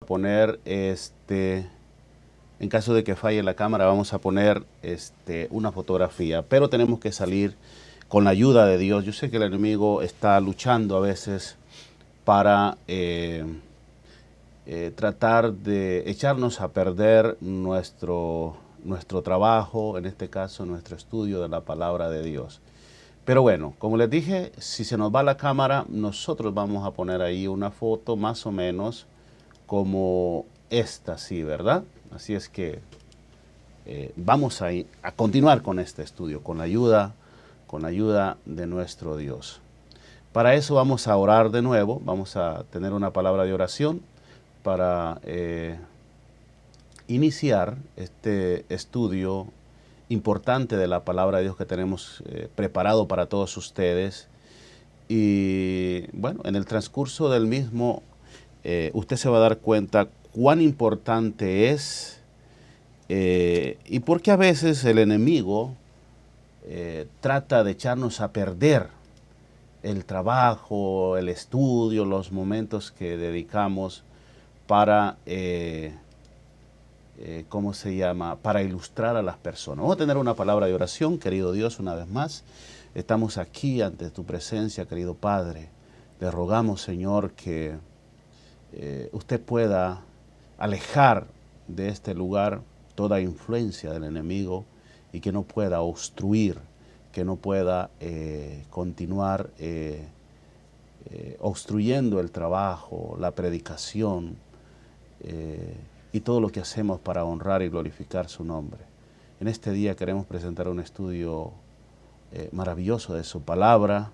poner, en caso de que falle la cámara, vamos a poner una fotografía, pero tenemos que salir con la ayuda de Dios. Yo sé que el enemigo está luchando a veces para tratar de echarnos a perder nuestro trabajo, en este caso nuestro estudio de la palabra de Dios. Pero bueno, como les dije, si se nos va la cámara, nosotros vamos a poner ahí una foto más o menos como esta, sí, ¿verdad? Así es que vamos a continuar con este estudio, con la ayuda de nuestro Dios. Para eso vamos a orar de nuevo, vamos a tener una palabra de oración para iniciar este estudio importante de la palabra de Dios que tenemos preparado para todos ustedes. Y bueno, en el transcurso del mismo, usted se va a dar cuenta cuán importante es y por qué a veces el enemigo trata de echarnos a perder el trabajo, el estudio, los momentos que dedicamos para ¿cómo se llama? Para ilustrar a las personas. Vamos a tener una palabra de oración, querido Dios, una vez más. Estamos aquí ante tu presencia, querido Padre. Le rogamos, Señor, que usted pueda alejar de este lugar toda influencia del enemigo y que no pueda obstruir, que no pueda continuar obstruyendo el trabajo, la predicación, y todo lo que hacemos para honrar y glorificar su nombre. En este día queremos presentar un estudio maravilloso de su palabra,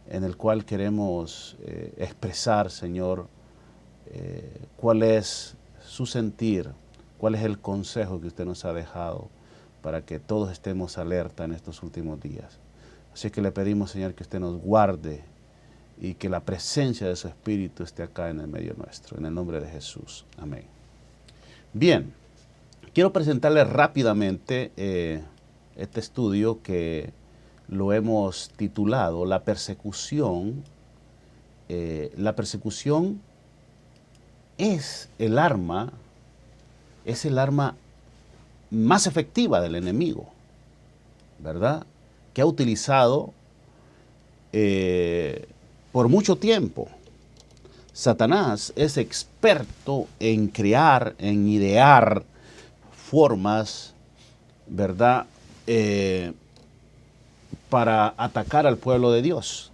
en el cual queremos expresar, Señor, cuál es su sentir, cuál es el consejo que usted nos ha dejado para que todos estemos alerta en estos últimos días. Así que le pedimos, Señor, que usted nos guarde y que la presencia de su Espíritu esté acá en el medio nuestro. En el nombre de Jesús. Amén. Bien, quiero presentarles rápidamente este estudio que lo hemos titulado La persecución. La persecución es el arma más efectiva del enemigo, ¿verdad? Que ha utilizado por mucho tiempo. Satanás es experto en crear, en idear formas, ¿verdad?, para atacar al pueblo de Dios.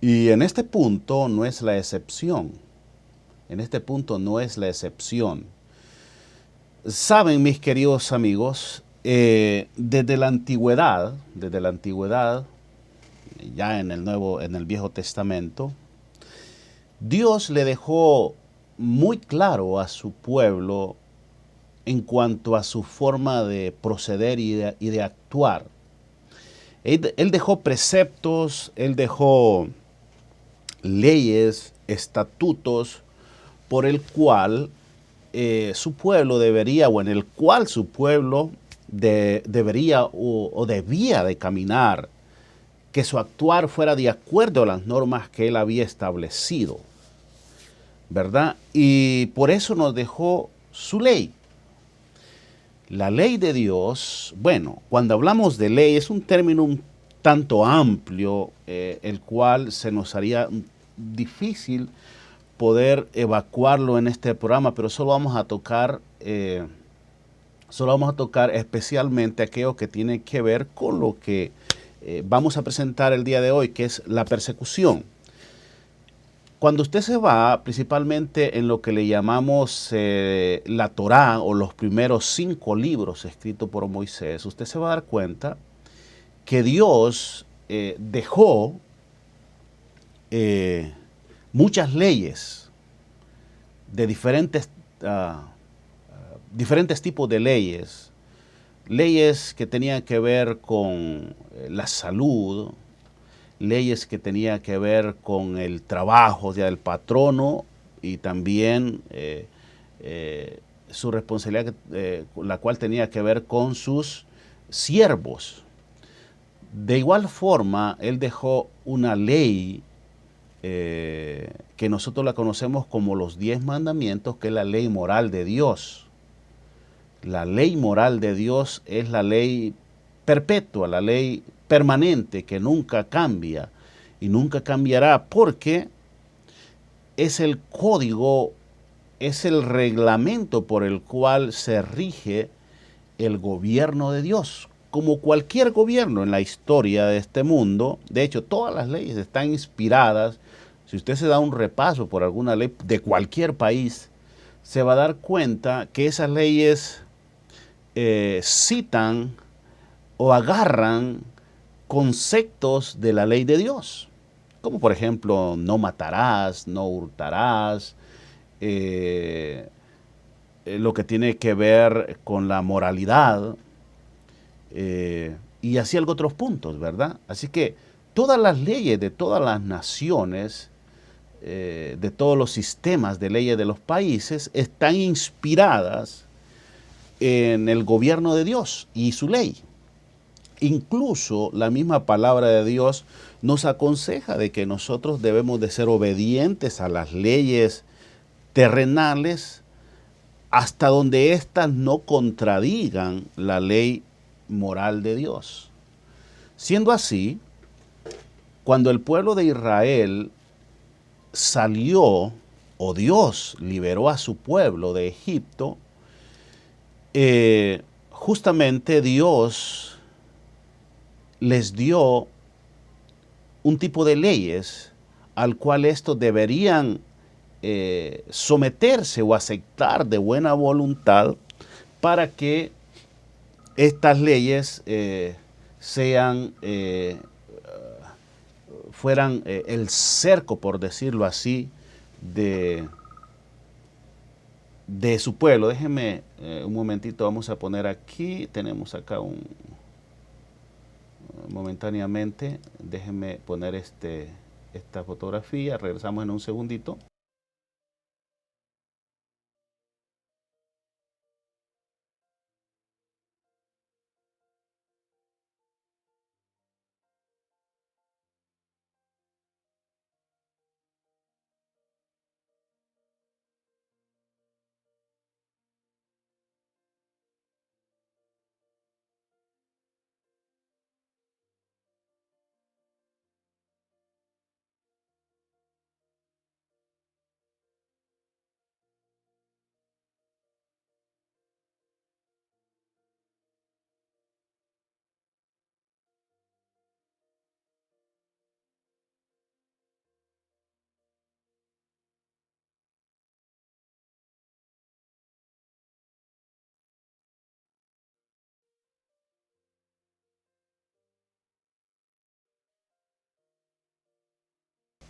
Y en este punto no es la excepción. En este punto no es la excepción. Saben, mis queridos amigos, desde la antigüedad, ya en el Viejo Testamento, Dios le dejó muy claro a su pueblo en cuanto a su forma de proceder y de actuar. Él dejó preceptos, él dejó leyes, estatutos, por el cual su pueblo debería, o en el cual su pueblo debería o debía de caminar, que su actuar fuera de acuerdo a las normas que él había establecido, ¿verdad? Y por eso nos dejó su ley. La ley de Dios, bueno, cuando hablamos de ley es un término un tanto amplio, el cual se nos haría difícil poder evacuarlo en este programa, pero solo vamos a tocar especialmente aquello que tiene que ver con lo que vamos a presentar el día de hoy, que es la persecución. Cuando usted se va principalmente en lo que le llamamos la Torá o los primeros 5 libros escritos por Moisés, usted se va a dar cuenta que Dios dejó muchas leyes de diferentes tipos de leyes. Leyes que tenían que ver con la salud, leyes que tenían que ver con el trabajo del patrono y también su responsabilidad, la cual tenía que ver con sus siervos. De igual forma, él dejó una ley que nosotros la conocemos como los 10 mandamientos, que es la ley moral de Dios. La ley moral de Dios es la ley perpetua, la ley permanente que nunca cambia y nunca cambiará, porque es el código, es el reglamento por el cual se rige el gobierno de Dios. Como cualquier gobierno en la historia de este mundo, de hecho todas las leyes están inspiradas. Si usted se da un repaso por alguna ley de cualquier país, se va a dar cuenta que esas leyes citan o agarran conceptos de la ley de Dios, como por ejemplo no matarás, no hurtarás, lo que tiene que ver con la moralidad, y así algunos otros puntos, ¿verdad? Así que todas las leyes de todas las naciones, de todos los sistemas de leyes de los países, están inspiradas en el gobierno de Dios y su ley. Incluso la misma palabra de Dios nos aconseja de que nosotros debemos de ser obedientes a las leyes terrenales hasta donde éstas no contradigan la ley moral de Dios. Siendo así, cuando el pueblo de Israel salió, o Dios liberó a su pueblo de Egipto, justamente Dios les dio un tipo de leyes al cual estos deberían someterse o aceptar de buena voluntad para que estas leyes fueran el cerco, por decirlo así, de su pueblo. Déjenme un momentito, vamos a poner aquí, tenemos acá momentáneamente, déjenme poner esta fotografía, regresamos en un segundito.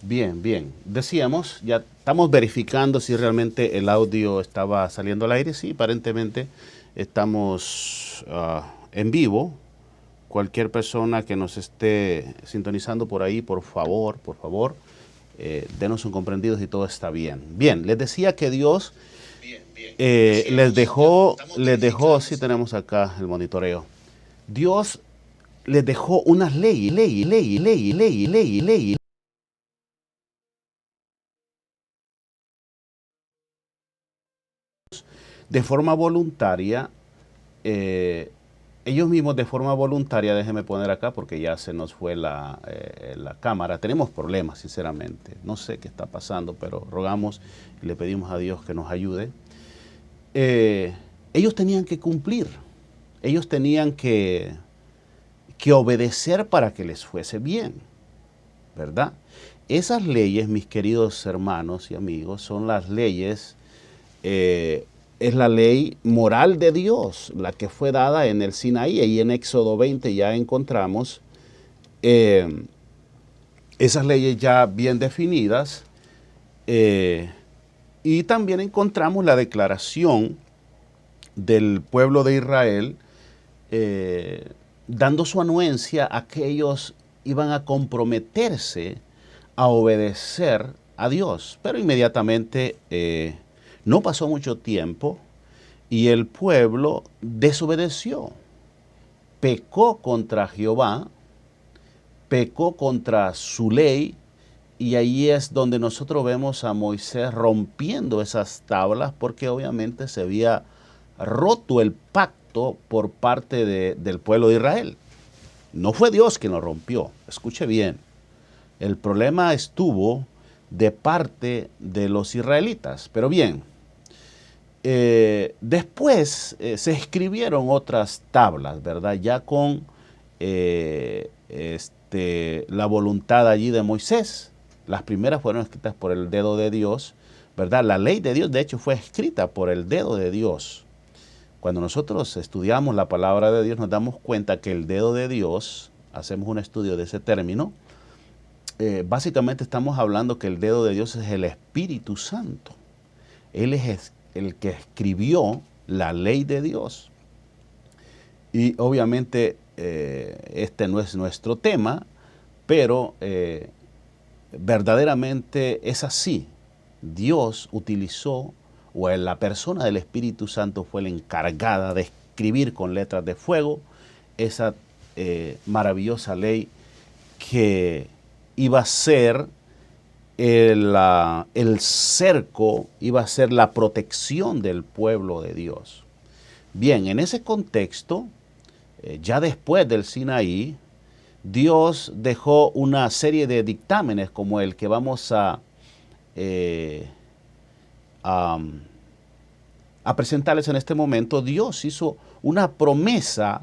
Bien, bien. Decíamos, ya estamos verificando si realmente el audio estaba saliendo al aire. Sí, aparentemente estamos en vivo. Cualquier persona que nos esté sintonizando por ahí, por favor, denos un comprendido si todo está bien. Bien, les decía que Dios les dejó, sí tenemos acá el monitoreo. Dios les dejó unas leyes de forma voluntaria. Ellos mismos de forma voluntaria, déjenme poner acá porque ya se nos fue la cámara. Tenemos problemas, sinceramente. No sé qué está pasando, pero rogamos y le pedimos a Dios que nos ayude. Ellos tenían que cumplir. Ellos tenían que obedecer para que les fuese bien, ¿verdad? Esas leyes, mis queridos hermanos y amigos, son las leyes, es la ley moral de Dios, la que fue dada en el Sinaí. Y en Éxodo 20 ya encontramos esas leyes ya bien definidas, y también encontramos la declaración del pueblo de Israel dando su anuencia a que ellos iban a comprometerse a obedecer a Dios. Pero inmediatamente no pasó mucho tiempo y el pueblo desobedeció, pecó contra Jehová, pecó contra su ley Y ahí es donde nosotros vemos a Moisés rompiendo esas tablas porque obviamente se había roto el pacto por parte del pueblo de Israel. No fue Dios quien lo rompió, escuche bien. El problema estuvo de parte de los israelitas. Pero bien, después se escribieron otras tablas, ¿verdad? Ya con la voluntad allí de Moisés. Las primeras fueron escritas por el dedo de Dios, ¿verdad? La ley de Dios, de hecho, fue escrita por el dedo de Dios. Cuando nosotros estudiamos la palabra de Dios, nos damos cuenta que el dedo de Dios, hacemos un estudio de ese término, básicamente estamos hablando que el dedo de Dios es el Espíritu Santo. Él es el que escribió la ley de Dios. Y obviamente este no es nuestro tema, pero verdaderamente es así. Dios utilizó, o la persona del Espíritu Santo fue la encargada de escribir con letras de fuego esa maravillosa ley que iba a ser el cerco, iba a ser la protección del pueblo de Dios. Bien, en ese contexto, ya después del Sinaí, Dios dejó una serie de dictámenes como el que vamos a presentarles en este momento. Dios hizo una promesa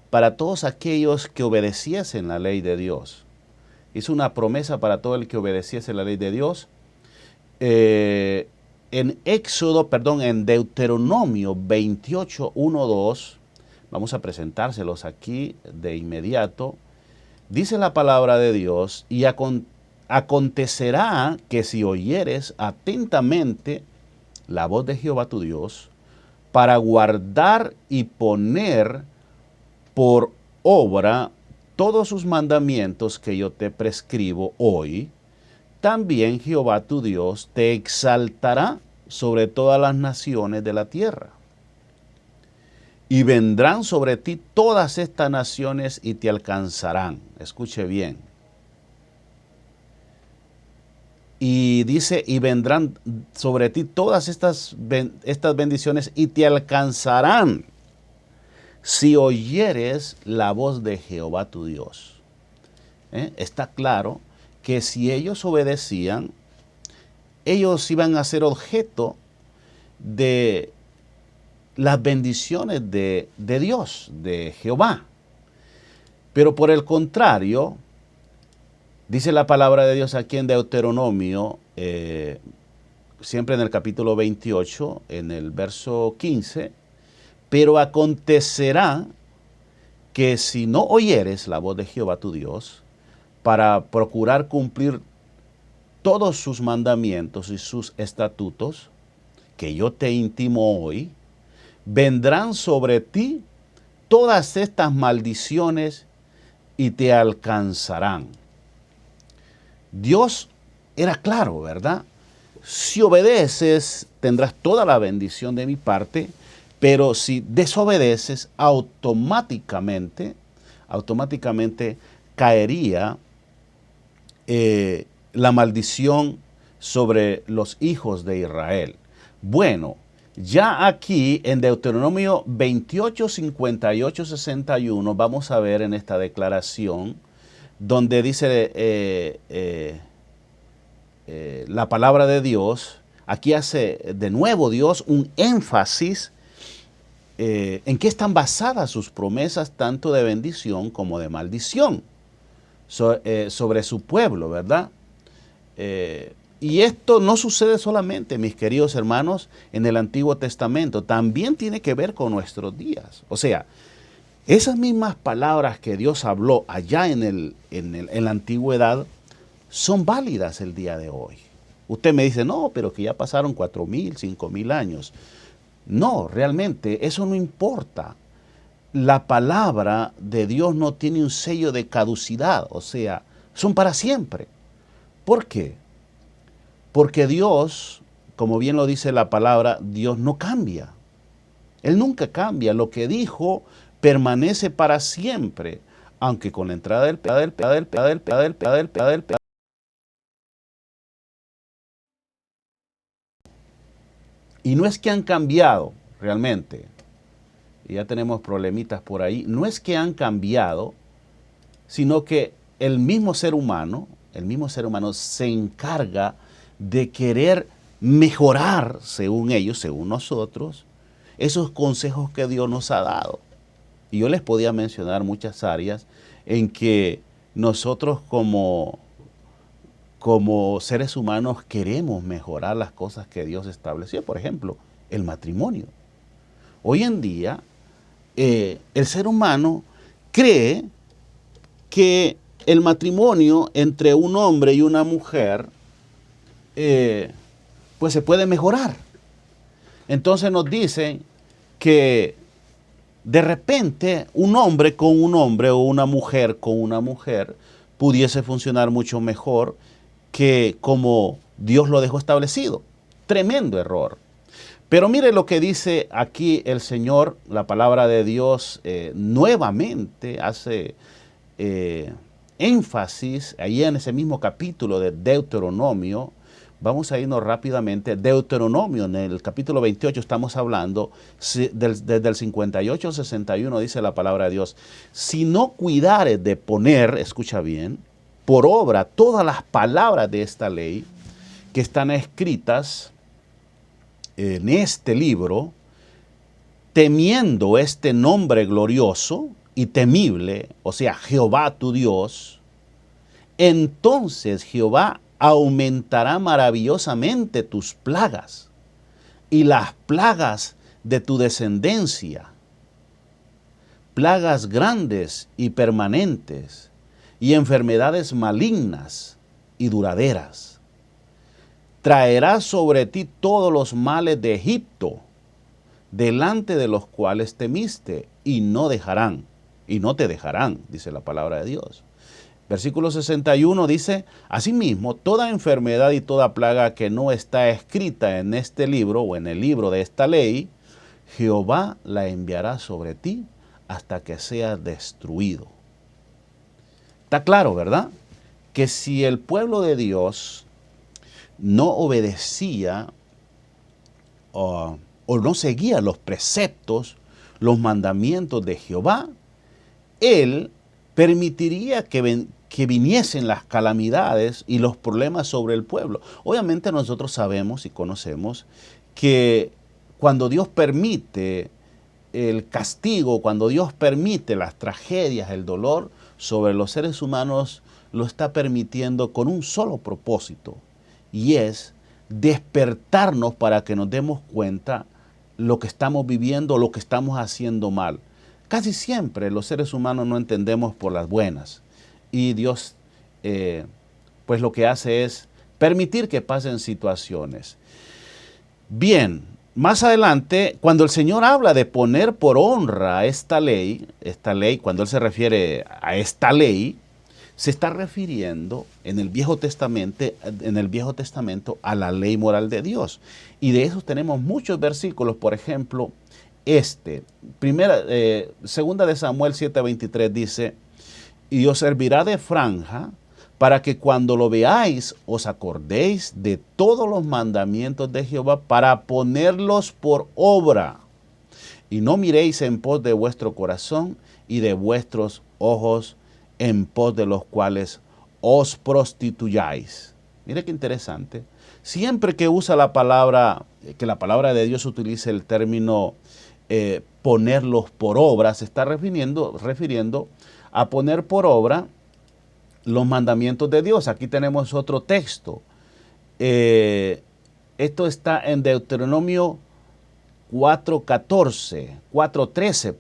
para todos aquellos que obedeciesen la ley de Dios. Hizo una promesa para todo el que obedeciese la ley de Dios. En Deuteronomio 28, 1, 2, vamos a presentárselos aquí de inmediato. Dice la palabra de Dios: y acontecerá que si oyeres atentamente la voz de Jehová tu Dios, para guardar y poner por obra todos sus mandamientos que yo te prescribo hoy, también Jehová tu Dios te exaltará sobre todas las naciones de la tierra. Y vendrán sobre ti todas estas naciones y te alcanzarán. Escuche bien. Y dice, y vendrán sobre ti todas estas bendiciones y te alcanzarán si oyeres la voz de Jehová tu Dios. Está claro que si ellos obedecían, ellos iban a ser objeto de las bendiciones de Dios, de Jehová. Pero por el contrario, dice la palabra de Dios aquí en Deuteronomio, siempre en el capítulo 28, en el verso 15, pero acontecerá que si no oyeres la voz de Jehová tu Dios, para procurar cumplir todos sus mandamientos y sus estatutos, que yo te intimo hoy, vendrán sobre ti todas estas maldiciones y te alcanzarán. Dios era claro, ¿verdad? Si obedeces, tendrás toda la bendición de mi parte, pero si desobedeces, automáticamente caería la maldición sobre los hijos de Israel. Bueno, ya aquí en Deuteronomio 28, 58, 61 vamos a ver en esta declaración donde dice la palabra de Dios. Aquí hace de nuevo Dios un énfasis en qué están basadas sus promesas tanto de bendición como de maldición sobre su pueblo, ¿verdad? Y esto no sucede solamente, mis queridos hermanos, en el Antiguo Testamento, también tiene que ver con nuestros días. O sea, esas mismas palabras que Dios habló allá en la antigüedad son válidas el día de hoy. Usted me dice, no, pero que ya pasaron 4,000, 5,000 años. No, realmente eso no importa. La palabra de Dios no tiene un sello de caducidad, o sea, son para siempre. ¿Por qué? Porque Dios, como bien lo dice la palabra, Dios no cambia. Él nunca cambia. Lo que dijo permanece para siempre, aunque con la entrada del Y no es que han cambiado realmente, y ya tenemos problemitas por ahí, no es que han cambiado, sino que el mismo ser humano se encarga de querer mejorar, según ellos, según nosotros, esos consejos que Dios nos ha dado. Y yo les podía mencionar muchas áreas en que nosotros como seres humanos queremos mejorar las cosas que Dios estableció. Por ejemplo, el matrimonio. Hoy en día, el ser humano cree que el matrimonio entre un hombre y una mujer, pues se puede mejorar. Entonces nos dicen que de repente un hombre con un hombre o una mujer con una mujer pudiese funcionar mucho mejor que como Dios lo dejó establecido. Tremendo error. Pero mire lo que dice aquí el Señor, la palabra de Dios nuevamente hace énfasis ahí en ese mismo capítulo de Deuteronomio. Vamos a irnos rápidamente. Deuteronomio, en el capítulo 28 estamos hablando, desde el 58 al 61 dice la palabra de Dios, si no cuidares de poner, escucha bien, por obra todas las palabras de esta ley que están escritas en este libro, temiendo este nombre glorioso y temible, o sea, Jehová tu Dios, entonces Jehová aumentará maravillosamente tus plagas y las plagas de tu descendencia, plagas grandes y permanentes y enfermedades malignas y duraderas. Traerá sobre ti todos los males de Egipto, delante de los cuales temiste, y no te dejarán, dice la palabra de Dios. Versículo 61 dice, asimismo, toda enfermedad y toda plaga que no está escrita en este libro o en el libro de esta ley, Jehová la enviará sobre ti hasta que sea destruido. Está claro, ¿verdad? Que si el pueblo de Dios no obedecía o no seguía los preceptos, los mandamientos de Jehová, Él permitiría que viniesen las calamidades y los problemas sobre el pueblo. Obviamente nosotros sabemos y conocemos que cuando Dios permite el castigo, cuando Dios permite las tragedias, el dolor sobre los seres humanos, lo está permitiendo con un solo propósito, y es despertarnos para que nos demos cuenta lo que estamos viviendo, lo que estamos haciendo mal. Casi siempre los seres humanos no entendemos por las buenas, y Dios pues lo que hace es permitir que pasen situaciones. Bien, más adelante, cuando el Señor habla de poner por honra esta ley, cuando Él se refiere a esta ley, se está refiriendo en el Viejo Testamento a la ley moral de Dios. Y de eso tenemos muchos versículos. Por ejemplo, segunda de Samuel 7:23 dice, y os servirá de franja para que cuando lo veáis os acordéis de todos los mandamientos de Jehová para ponerlos por obra. Y no miréis en pos de vuestro corazón y de vuestros ojos en pos de los cuales os prostituyáis. Mire qué interesante. Siempre que usa la palabra, que la palabra de Dios utilice el término ponerlos por obra, se está refiriendo a poner por obra los mandamientos de Dios. Aquí tenemos otro texto. Esto está en Deuteronomio 4:13,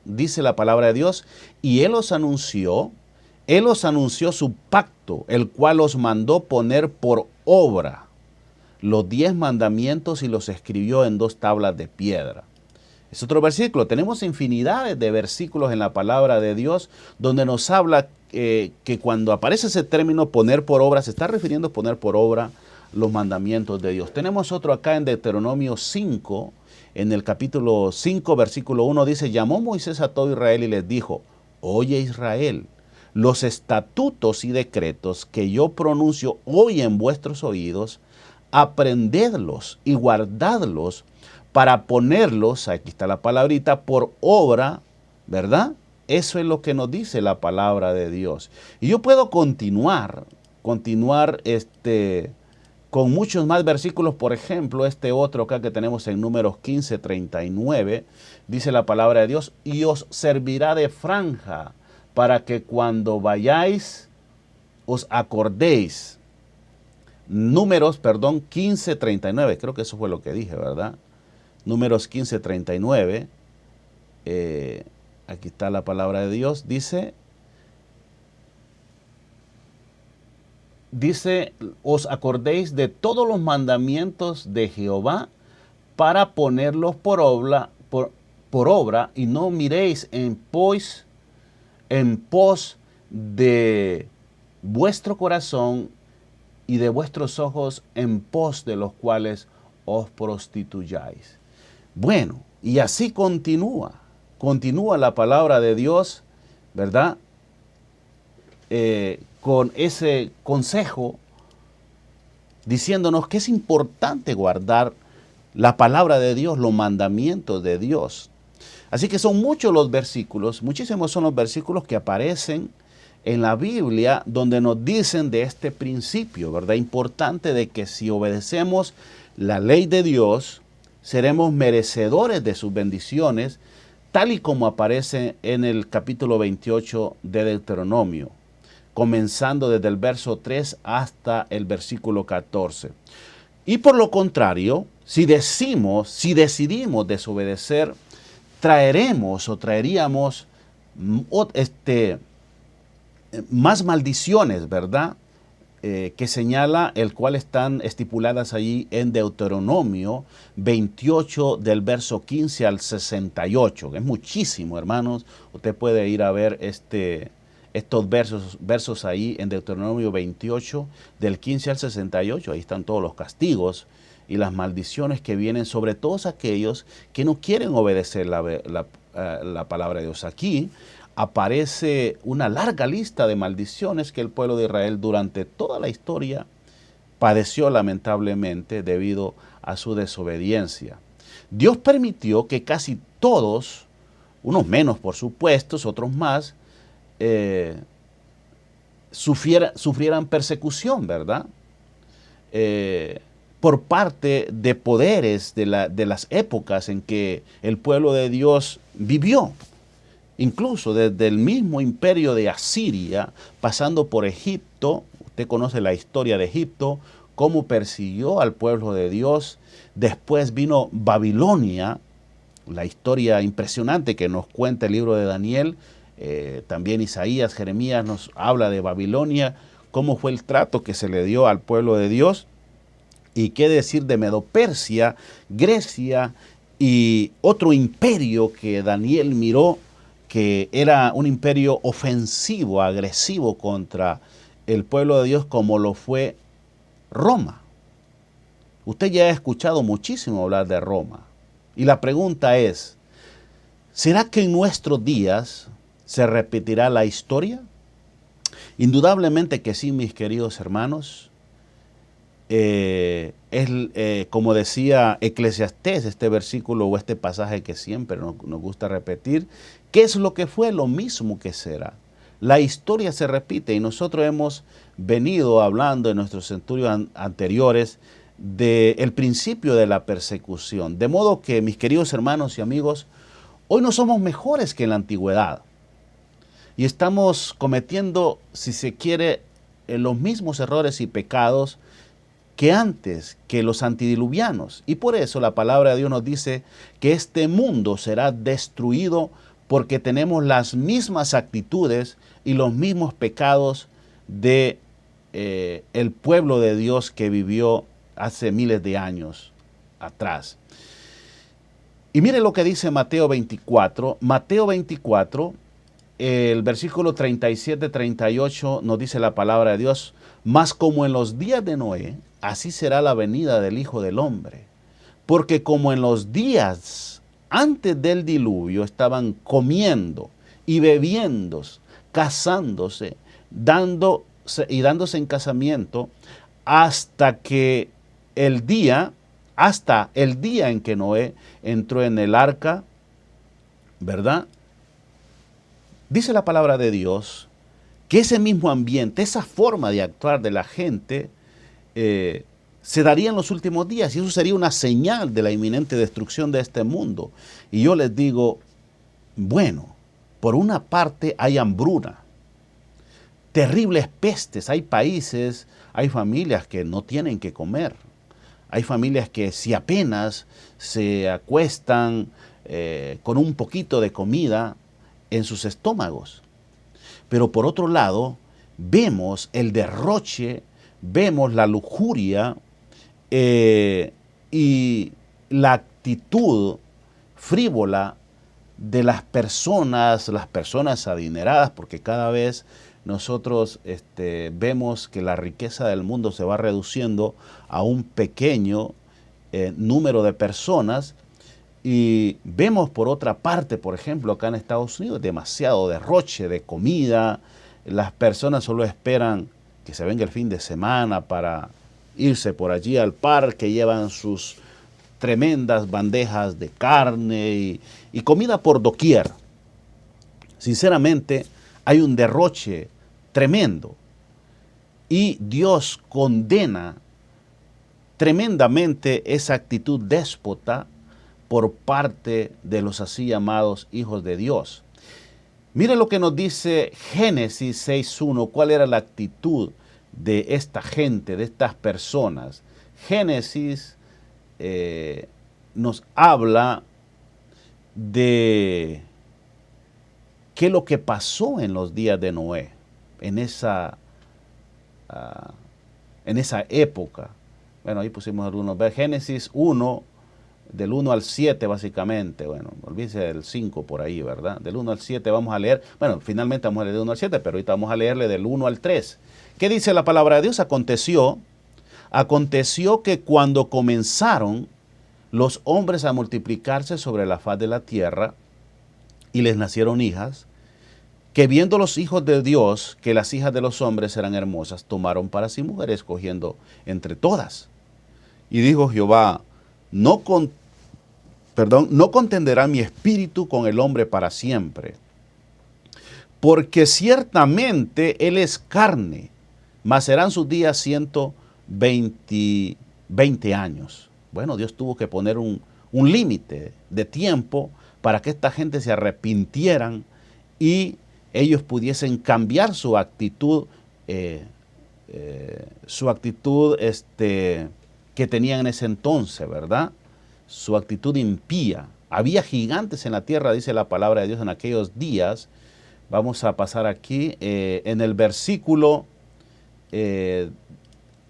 dice la palabra de Dios, y Él os anunció su pacto, el cual os mandó poner por obra los 10 mandamientos y los escribió en 2 tablas de piedra. Es otro versículo. Tenemos infinidades de versículos en la palabra de Dios donde nos habla que cuando aparece ese término poner por obra, se está refiriendo a poner por obra los mandamientos de Dios. Tenemos otro acá en Deuteronomio 5, en el capítulo 5, versículo 1, dice, llamó Moisés a todo Israel y les dijo, oye Israel, los estatutos y decretos que yo pronuncio hoy en vuestros oídos, aprendedlos y guardadlos para ponerlos, aquí está la palabrita, por obra, ¿verdad? Eso es lo que nos dice la palabra de Dios. Y yo puedo continuar con muchos más versículos. Por ejemplo, este otro acá que tenemos en Números 15:39, dice la palabra de Dios, y os servirá de franja para que cuando vayáis os acordéis. Números, perdón, 15:39, creo que eso fue lo que dije, ¿verdad? Números 15:39, aquí está la palabra de Dios, dice, os acordéis de todos los mandamientos de Jehová para ponerlos por obra y no miréis en pos de vuestro corazón y de vuestros ojos en pos de los cuales os prostituyáis. Bueno, y así continúa la palabra de Dios, ¿verdad? Con ese consejo, diciéndonos que es importante guardar la palabra de Dios, los mandamientos de Dios. Así que son muchos los versículos, muchísimos son los versículos que aparecen en la Biblia donde nos dicen de este principio, ¿verdad? Importante de que si obedecemos la ley de Dios, seremos merecedores de sus bendiciones, tal y como aparece en el capítulo 28 de Deuteronomio, comenzando desde el verso 3 hasta el versículo 14. Y por lo contrario, si decidimos desobedecer, traeríamos más maldiciones, ¿verdad? Que señala, el cual están estipuladas allí en Deuteronomio 28 del verso 15 al 68. Es muchísimo, hermanos. Usted puede ir a ver estos versos ahí en Deuteronomio 28 del 15 al 68. Ahí están todos los castigos y las maldiciones que vienen sobre todos aquellos que no quieren obedecer la palabra de Dios. Aquí aparece una larga lista de maldiciones que el pueblo de Israel durante toda la historia padeció lamentablemente debido a su desobediencia. Dios permitió que casi todos, unos menos por supuesto, otros más, sufrieran persecución, ¿verdad? Por parte de poderes de las épocas en que el pueblo de Dios vivió. Incluso desde el mismo imperio de Asiria, pasando por Egipto. Usted conoce la historia de Egipto, cómo persiguió al pueblo de Dios. Después vino Babilonia, la historia impresionante que nos cuenta el libro de Daniel. También Isaías, Jeremías nos habla de Babilonia, cómo fue el trato que se le dio al pueblo de Dios. Y qué decir de Medo-Persia, Grecia y otro imperio que Daniel miró, que era un imperio ofensivo, agresivo contra el pueblo de Dios, como lo fue Roma. Usted ya ha escuchado muchísimo hablar de Roma. Y la pregunta es, ¿será que en nuestros días se repetirá la historia? Indudablemente que sí, mis queridos hermanos. Como decía Eclesiastés, este versículo o este pasaje que siempre nos gusta repetir, ¿qué es lo que fue? Lo mismo que será. La historia se repite y nosotros hemos venido hablando en nuestros estudios anteriores del principio de la persecución. De modo que, mis queridos hermanos y amigos, hoy no somos mejores que en la antigüedad y estamos cometiendo, si se quiere, los mismos errores y pecados que antes, que los antidiluvianos. Y por eso la palabra de Dios nos dice que este mundo será destruido porque tenemos las mismas actitudes y los mismos pecados de el pueblo de Dios que vivió hace miles de años atrás. Y mire lo que dice Mateo 24. Mateo 24, el versículo 37-38 nos dice la palabra de Dios: mas como en los días de Noé, así será la venida del Hijo del Hombre. Porque como en los días antes del diluvio estaban comiendo y bebiendo, casándose, dándose en casamiento, hasta que el día, hasta el día en que Noé entró en el arca, ¿verdad? Dice la palabra de Dios que ese mismo ambiente, esa forma de actuar de la gente, se daría en los últimos días, y eso sería una señal de la inminente destrucción de este mundo. Y yo les digo, bueno, por una parte hay hambruna, terribles pestes, hay países, hay familias que no tienen que comer, hay familias que si apenas se acuestan con un poquito de comida en sus estómagos. Pero por otro lado, vemos el derroche, vemos la lujuria y la actitud frívola de las personas adineradas, porque cada vez nosotros vemos que la riqueza del mundo se va reduciendo a un pequeño número de personas. Y vemos por otra parte, por ejemplo, acá en Estados Unidos, demasiado derroche de comida. Las personas solo esperan que se venga el fin de semana para irse por allí al parque, llevan sus tremendas bandejas de carne y comida por doquier. Sinceramente, hay un derroche tremendo y Dios condena tremendamente esa actitud déspota por parte de los así llamados hijos de Dios. Mire lo que nos dice Génesis 6.1, cuál era la actitud de esta gente, de estas personas. Génesis nos habla de qué es lo que pasó en los días de Noé, en esa época. Bueno, ahí pusimos algunos. Génesis 1, del 1 al 7 básicamente, bueno, olvídense del 5 por ahí, ¿verdad? Del 1 al 7 vamos a leer, bueno, finalmente vamos a leer del 1 al 7, pero ahorita vamos a leerle del 1 al 3. ¿Qué dice la palabra de Dios? Aconteció que cuando comenzaron los hombres a multiplicarse sobre la faz de la tierra y les nacieron hijas, que viendo los hijos de Dios que las hijas de los hombres eran hermosas, tomaron para sí mujeres, escogiendo entre todas. Y dijo Jehová, no contenderá mi espíritu con el hombre para siempre, porque ciertamente él es carne, mas serán sus días 120 años. Bueno, Dios tuvo que poner un límite de tiempo para que esta gente se arrepintieran y ellos pudiesen cambiar su actitud, que tenían en ese entonces, ¿verdad? Su actitud impía. Había gigantes en la tierra, dice la palabra de Dios, en aquellos días. Vamos a pasar aquí en el versículo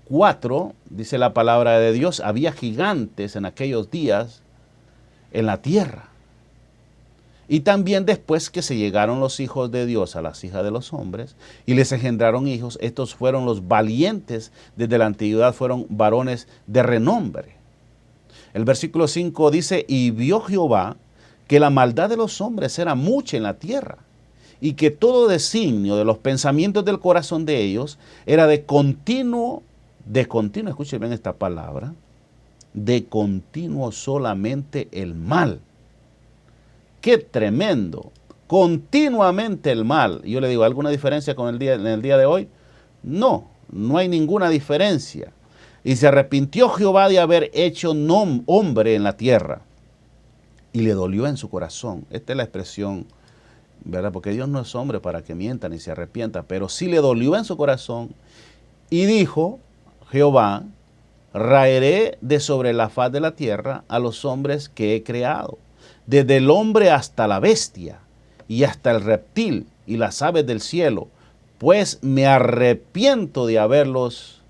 4, dice la palabra de Dios, había gigantes en aquellos días en la tierra. Y también después que se llegaron los hijos de Dios a las hijas de los hombres y les engendraron hijos, estos fueron los valientes desde la antigüedad, fueron varones de renombre. El versículo 5 dice, y vio Jehová que la maldad de los hombres era mucha en la tierra, y que todo designio de los pensamientos del corazón de ellos era de continuo, escuchen bien esta palabra, de continuo solamente el mal. ¡Qué tremendo! Continuamente el mal. Yo le digo, ¿alguna diferencia con en el día de hoy? No, no hay ninguna diferencia. Y se arrepintió Jehová de haber hecho hombre en la tierra. Y le dolió en su corazón. Esta es la expresión, ¿verdad? Porque Dios no es hombre para que mienta ni se arrepienta. Pero sí le dolió en su corazón. Y dijo Jehová, raeré de sobre la faz de la tierra a los hombres que he creado, desde el hombre hasta la bestia, y hasta el reptil, y las aves del cielo, pues me arrepiento de haberlos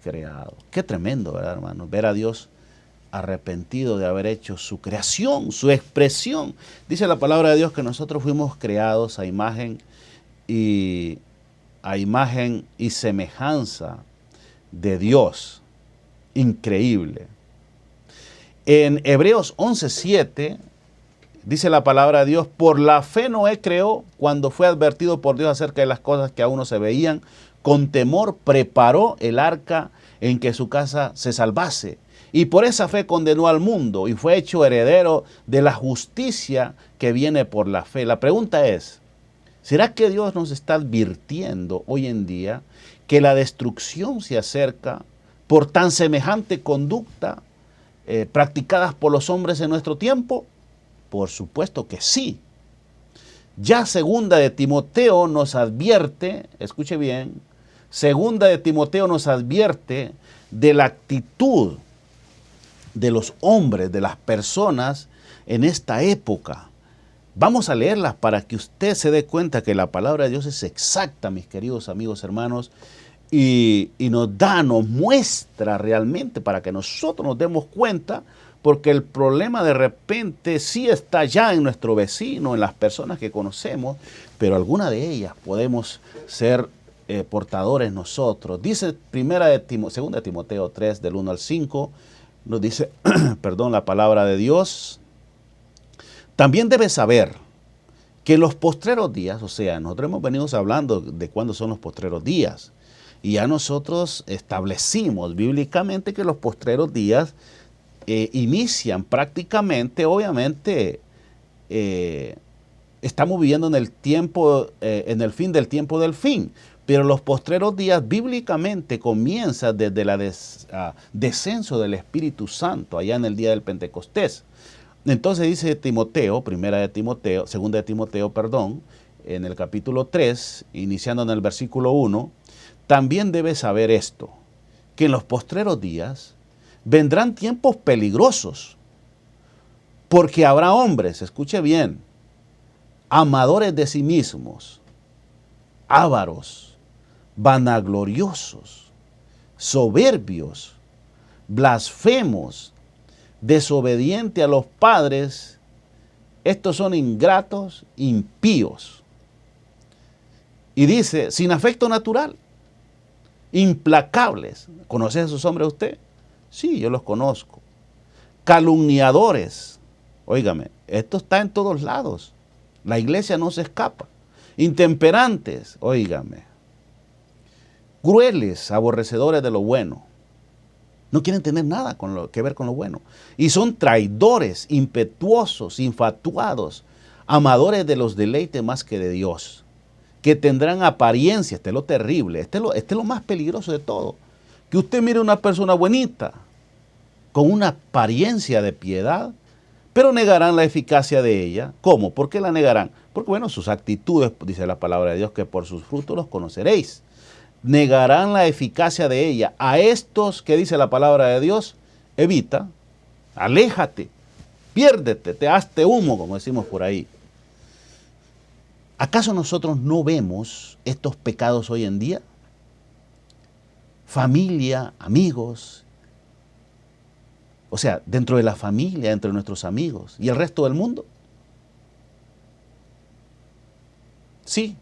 creado. Qué tremendo, ¿verdad, hermano? Ver a Dios arrepentido de haber hecho su creación, su expresión. Dice la palabra de Dios que nosotros fuimos creados a imagen y semejanza de Dios. Increíble. En Hebreos 11:7 dice la palabra de Dios, por la fe Noé creó cuando fue advertido por Dios acerca de las cosas que aún no se veían, con temor preparó el arca en que su casa se salvase. Y por esa fe condenó al mundo y fue hecho heredero de la justicia que viene por la fe. La pregunta es, ¿será que Dios nos está advirtiendo hoy en día que la destrucción se acerca por tan semejante conducta practicadas por los hombres en nuestro tiempo? Por supuesto que sí. Ya segunda de Timoteo nos advierte, escuche bien, segunda de Timoteo nos advierte de la actitud de los hombres, de las personas en esta época. Vamos a leerlas para que usted se dé cuenta que la palabra de Dios es exacta, mis queridos amigos, hermanos, y nos muestra realmente para que nosotros nos demos cuenta, porque el problema de repente sí está ya en nuestro vecino, en las personas que conocemos, pero alguna de ellas podemos ser portadores nosotros. Dice segunda de Timoteo 3, del 1 al 5, nos dice, perdón, la palabra de Dios. También debes saber que en los postreros días, o sea, nosotros hemos venido hablando de cuándo son los postreros días, y ya nosotros establecimos bíblicamente que los postreros días inician prácticamente, obviamente, estamos viviendo en el tiempo, en el fin del tiempo del fin, pero los postreros días bíblicamente comienzan desde el descenso del Espíritu Santo, allá en el día del Pentecostés. Entonces dice Timoteo, segunda de Timoteo, perdón, en el capítulo 3, iniciando en el versículo 1, también debes saber esto, que en los postreros días vendrán tiempos peligrosos, porque habrá hombres, escuche bien, amadores de sí mismos, ávaros, vanagloriosos, soberbios, blasfemos, desobedientes a los padres. Estos son ingratos, impíos. Y dice, sin afecto natural, implacables. ¿Conoce a esos hombres usted? Sí, yo los conozco. Calumniadores. Óigame, esto está en todos lados. La iglesia no se escapa. Intemperantes, óigame. Crueles, aborrecedores de lo bueno. No quieren tener nada que ver con lo bueno. Y son traidores, impetuosos, infatuados, amadores de los deleites más que de Dios, que tendrán apariencia, este es lo terrible, este es lo más peligroso de todo, que usted mire a una persona bonita, con una apariencia de piedad, pero negarán la eficacia de ella. ¿Cómo? ¿Por qué la negarán? Porque bueno, sus actitudes, dice la palabra de Dios, que por sus frutos los conoceréis. Negarán la eficacia de ella. A estos, que dice la palabra de Dios, evita, aléjate, piérdete, te hazte humo, como decimos por ahí. ¿Acaso nosotros no vemos estos pecados hoy en día? Familia, amigos, o sea, dentro de la familia, entre nuestros amigos y el resto del mundo. Sí,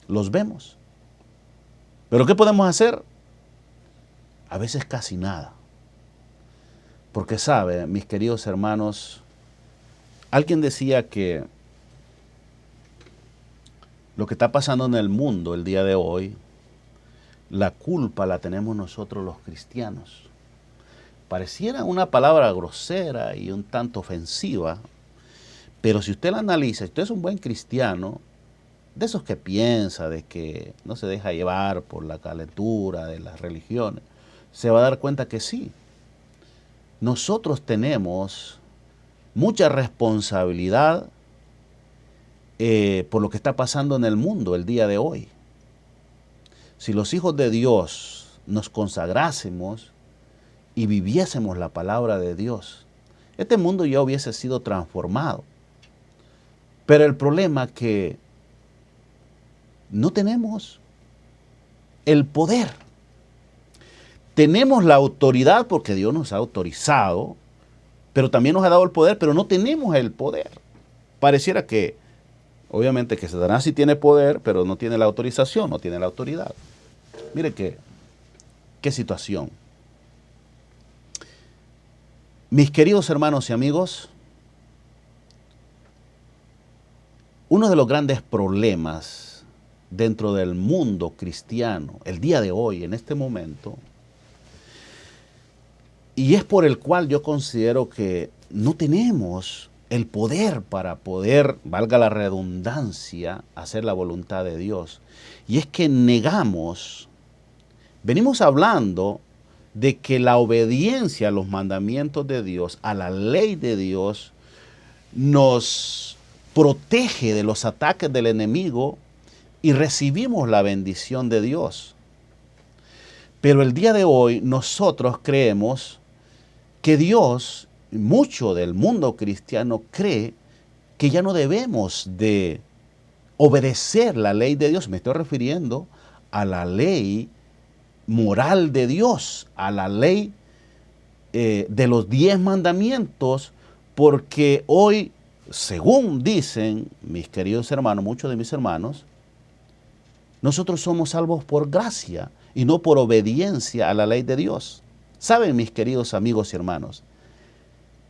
los vemos. ¿Pero qué podemos hacer? A veces casi nada. Porque sabe, mis queridos hermanos, alguien decía que lo que está pasando en el mundo el día de hoy, la culpa la tenemos nosotros los cristianos. Pareciera una palabra grosera y un tanto ofensiva, pero si usted la analiza, si usted es un buen cristiano, de esos que piensa, de que no se deja llevar por la calentura de las religiones, se va a dar cuenta que sí. Nosotros tenemos mucha responsabilidad por lo que está pasando en el mundo el día de hoy. Si los hijos de Dios nos consagrásemos y viviésemos la palabra de Dios, este mundo ya hubiese sido transformado. Pero el problema es que no tenemos el poder. Tenemos la autoridad porque Dios nos ha autorizado, pero también nos ha dado el poder, pero no tenemos el poder. Pareciera que, obviamente, que Satanás sí tiene poder, pero no tiene la autorización, no tiene la autoridad. Mire qué situación. Mis queridos hermanos y amigos, uno de los grandes problemas dentro del mundo cristiano, el día de hoy, en este momento, Y es por el cual yo considero que no tenemos el poder para poder, valga la redundancia, hacer la voluntad de Dios. Y es que venimos hablando de que la obediencia a los mandamientos de Dios, a la ley de Dios, nos protege de los ataques del enemigo y recibimos la bendición de Dios. Pero el día de hoy nosotros creemos que Dios, mucho del mundo cristiano cree que ya no debemos de obedecer la ley de Dios. Me estoy refiriendo a la ley moral de Dios, a la ley de los 10 mandamientos, porque hoy, según dicen mis queridos hermanos, muchos de mis hermanos, nosotros somos salvos por gracia y no por obediencia a la ley de Dios. ¿Saben, mis queridos amigos y hermanos?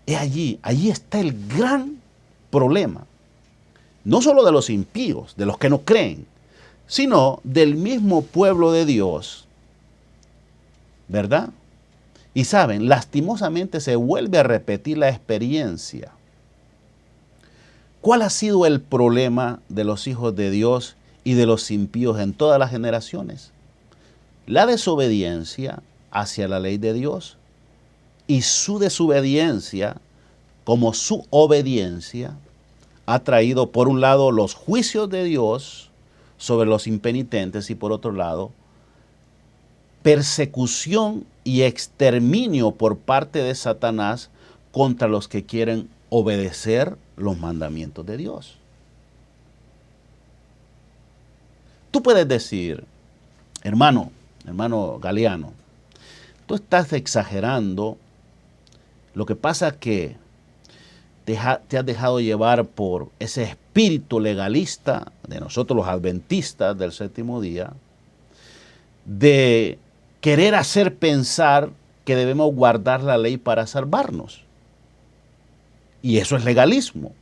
Allí está el gran problema. No solo de los impíos, de los que no creen, sino del mismo pueblo de Dios, ¿verdad? Y saben, lastimosamente se vuelve a repetir la experiencia. ¿Cuál ha sido el problema de los hijos de Dios y de los impíos en todas las generaciones? La desobediencia hacia la ley de Dios y su desobediencia, como su obediencia, ha traído por un lado los juicios de Dios sobre los impenitentes y por otro lado persecución y exterminio por parte de Satanás contra los que quieren obedecer los mandamientos de Dios. Tú puedes decir, hermano Galeano, tú estás exagerando. Lo que pasa es que te has dejado llevar por ese espíritu legalista de nosotros los adventistas del séptimo día, de querer hacer pensar que debemos guardar la ley para salvarnos. Y eso es legalismo.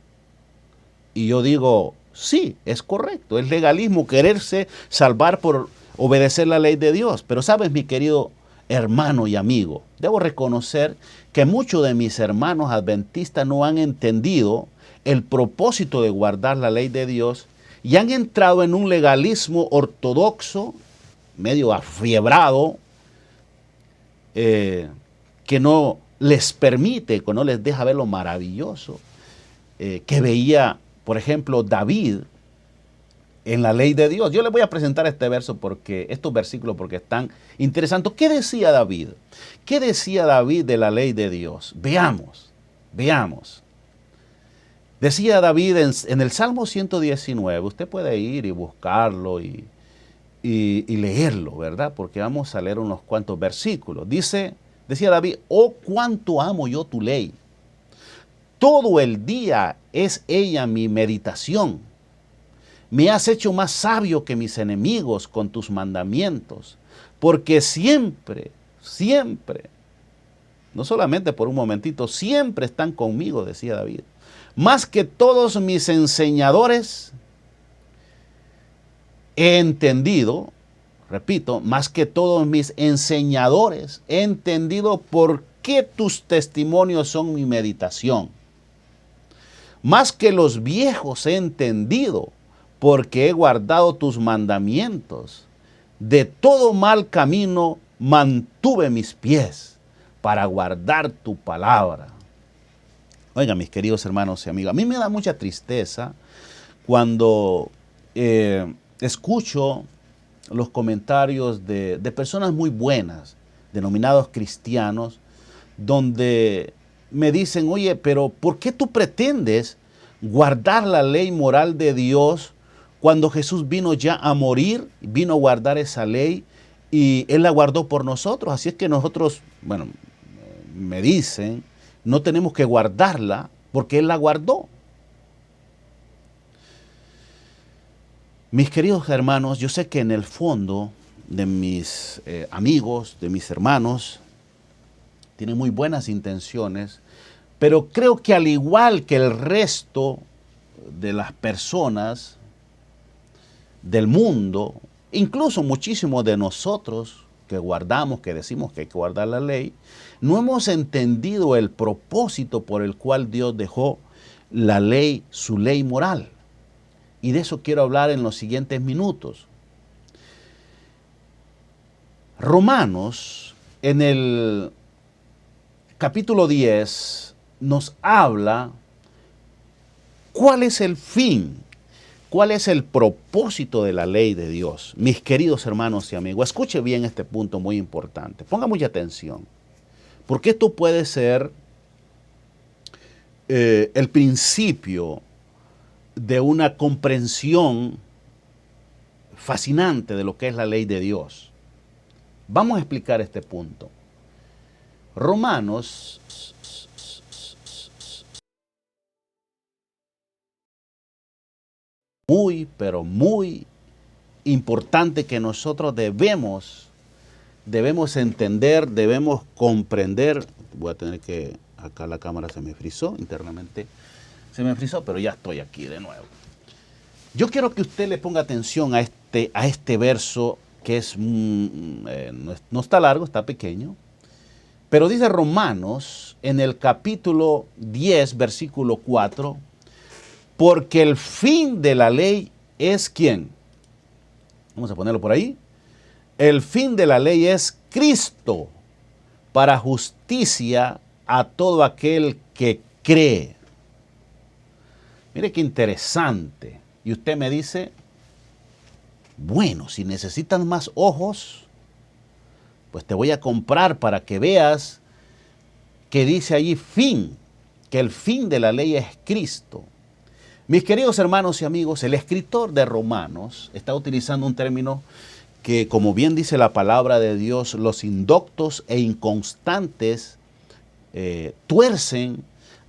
Y yo digo, sí, es correcto, es legalismo quererse salvar por obedecer la ley de Dios. Pero sabes, mi querido hermano y amigo, debo reconocer que muchos de mis hermanos adventistas no han entendido el propósito de guardar la ley de Dios y han entrado en un legalismo ortodoxo, medio afiebrado, que no les permite, que no les deja ver lo maravilloso que veía, por ejemplo, David en la ley de Dios. Yo les voy a presentar estos versículos porque están interesantes. ¿Qué decía David? ¿Qué decía David de la ley de Dios? Veamos. Decía David en el Salmo 119, usted puede ir y buscarlo y leerlo, ¿verdad? Porque vamos a leer unos cuantos versículos. Decía David, oh, cuánto amo yo tu ley. Todo el día es ella mi meditación. Me has hecho más sabio que mis enemigos con tus mandamientos, porque siempre, no solamente por un momentito, siempre están conmigo, decía David. Más que todos mis enseñadores he entendido, repito, más que todos mis enseñadores he entendido por qué tus testimonios son mi meditación. Más que los viejos he entendido, porque he guardado tus mandamientos. De todo mal camino mantuve mis pies para guardar tu palabra. Oigan, mis queridos hermanos y amigos, a mí me da mucha tristeza cuando escucho los comentarios de personas muy buenas, denominados cristianos, donde me dicen, oye, pero ¿por qué tú pretendes guardar la ley moral de Dios cuando Jesús vino ya a morir, vino a guardar esa ley y Él la guardó por nosotros? Así es que nosotros, bueno, me dicen, no tenemos que guardarla porque Él la guardó. Mis queridos hermanos, yo sé que en el fondo de mis amigos, de mis hermanos, tienen muy buenas intenciones, pero creo que al igual que el resto de las personas del mundo, incluso muchísimos de nosotros que guardamos, que decimos que hay que guardar la ley, no hemos entendido el propósito por el cual Dios dejó la ley, su ley moral. Y de eso quiero hablar en los siguientes minutos. Romanos, en el capítulo 10, nos habla cuál es el fin, cuál es el propósito de la ley de Dios. Mis queridos hermanos y amigos, escuche bien este punto muy importante. Ponga mucha atención, porque esto puede ser el principio de una comprensión fascinante de lo que es la ley de Dios. Vamos a explicar este punto. Romanos, pero muy importante que nosotros debemos entender, debemos comprender. Voy a tener que, acá la cámara se me frizó internamente, se me frizó, pero ya estoy aquí de nuevo. Yo quiero que usted le ponga atención a este verso que no está largo, está pequeño, pero dice Romanos en el capítulo 10, versículo 4, porque el fin de la ley es ¿quién? Vamos a ponerlo por ahí. El fin de la ley es Cristo para justicia a todo aquel que cree. Mire qué interesante. Y usted me dice, bueno, si necesitan más ojos, pues te voy a comprar para que veas que dice allí fin, que el fin de la ley es Cristo. Mis queridos hermanos y amigos, el escritor de Romanos está utilizando un término que, como bien dice la palabra de Dios, los indoctos e inconstantes tuercen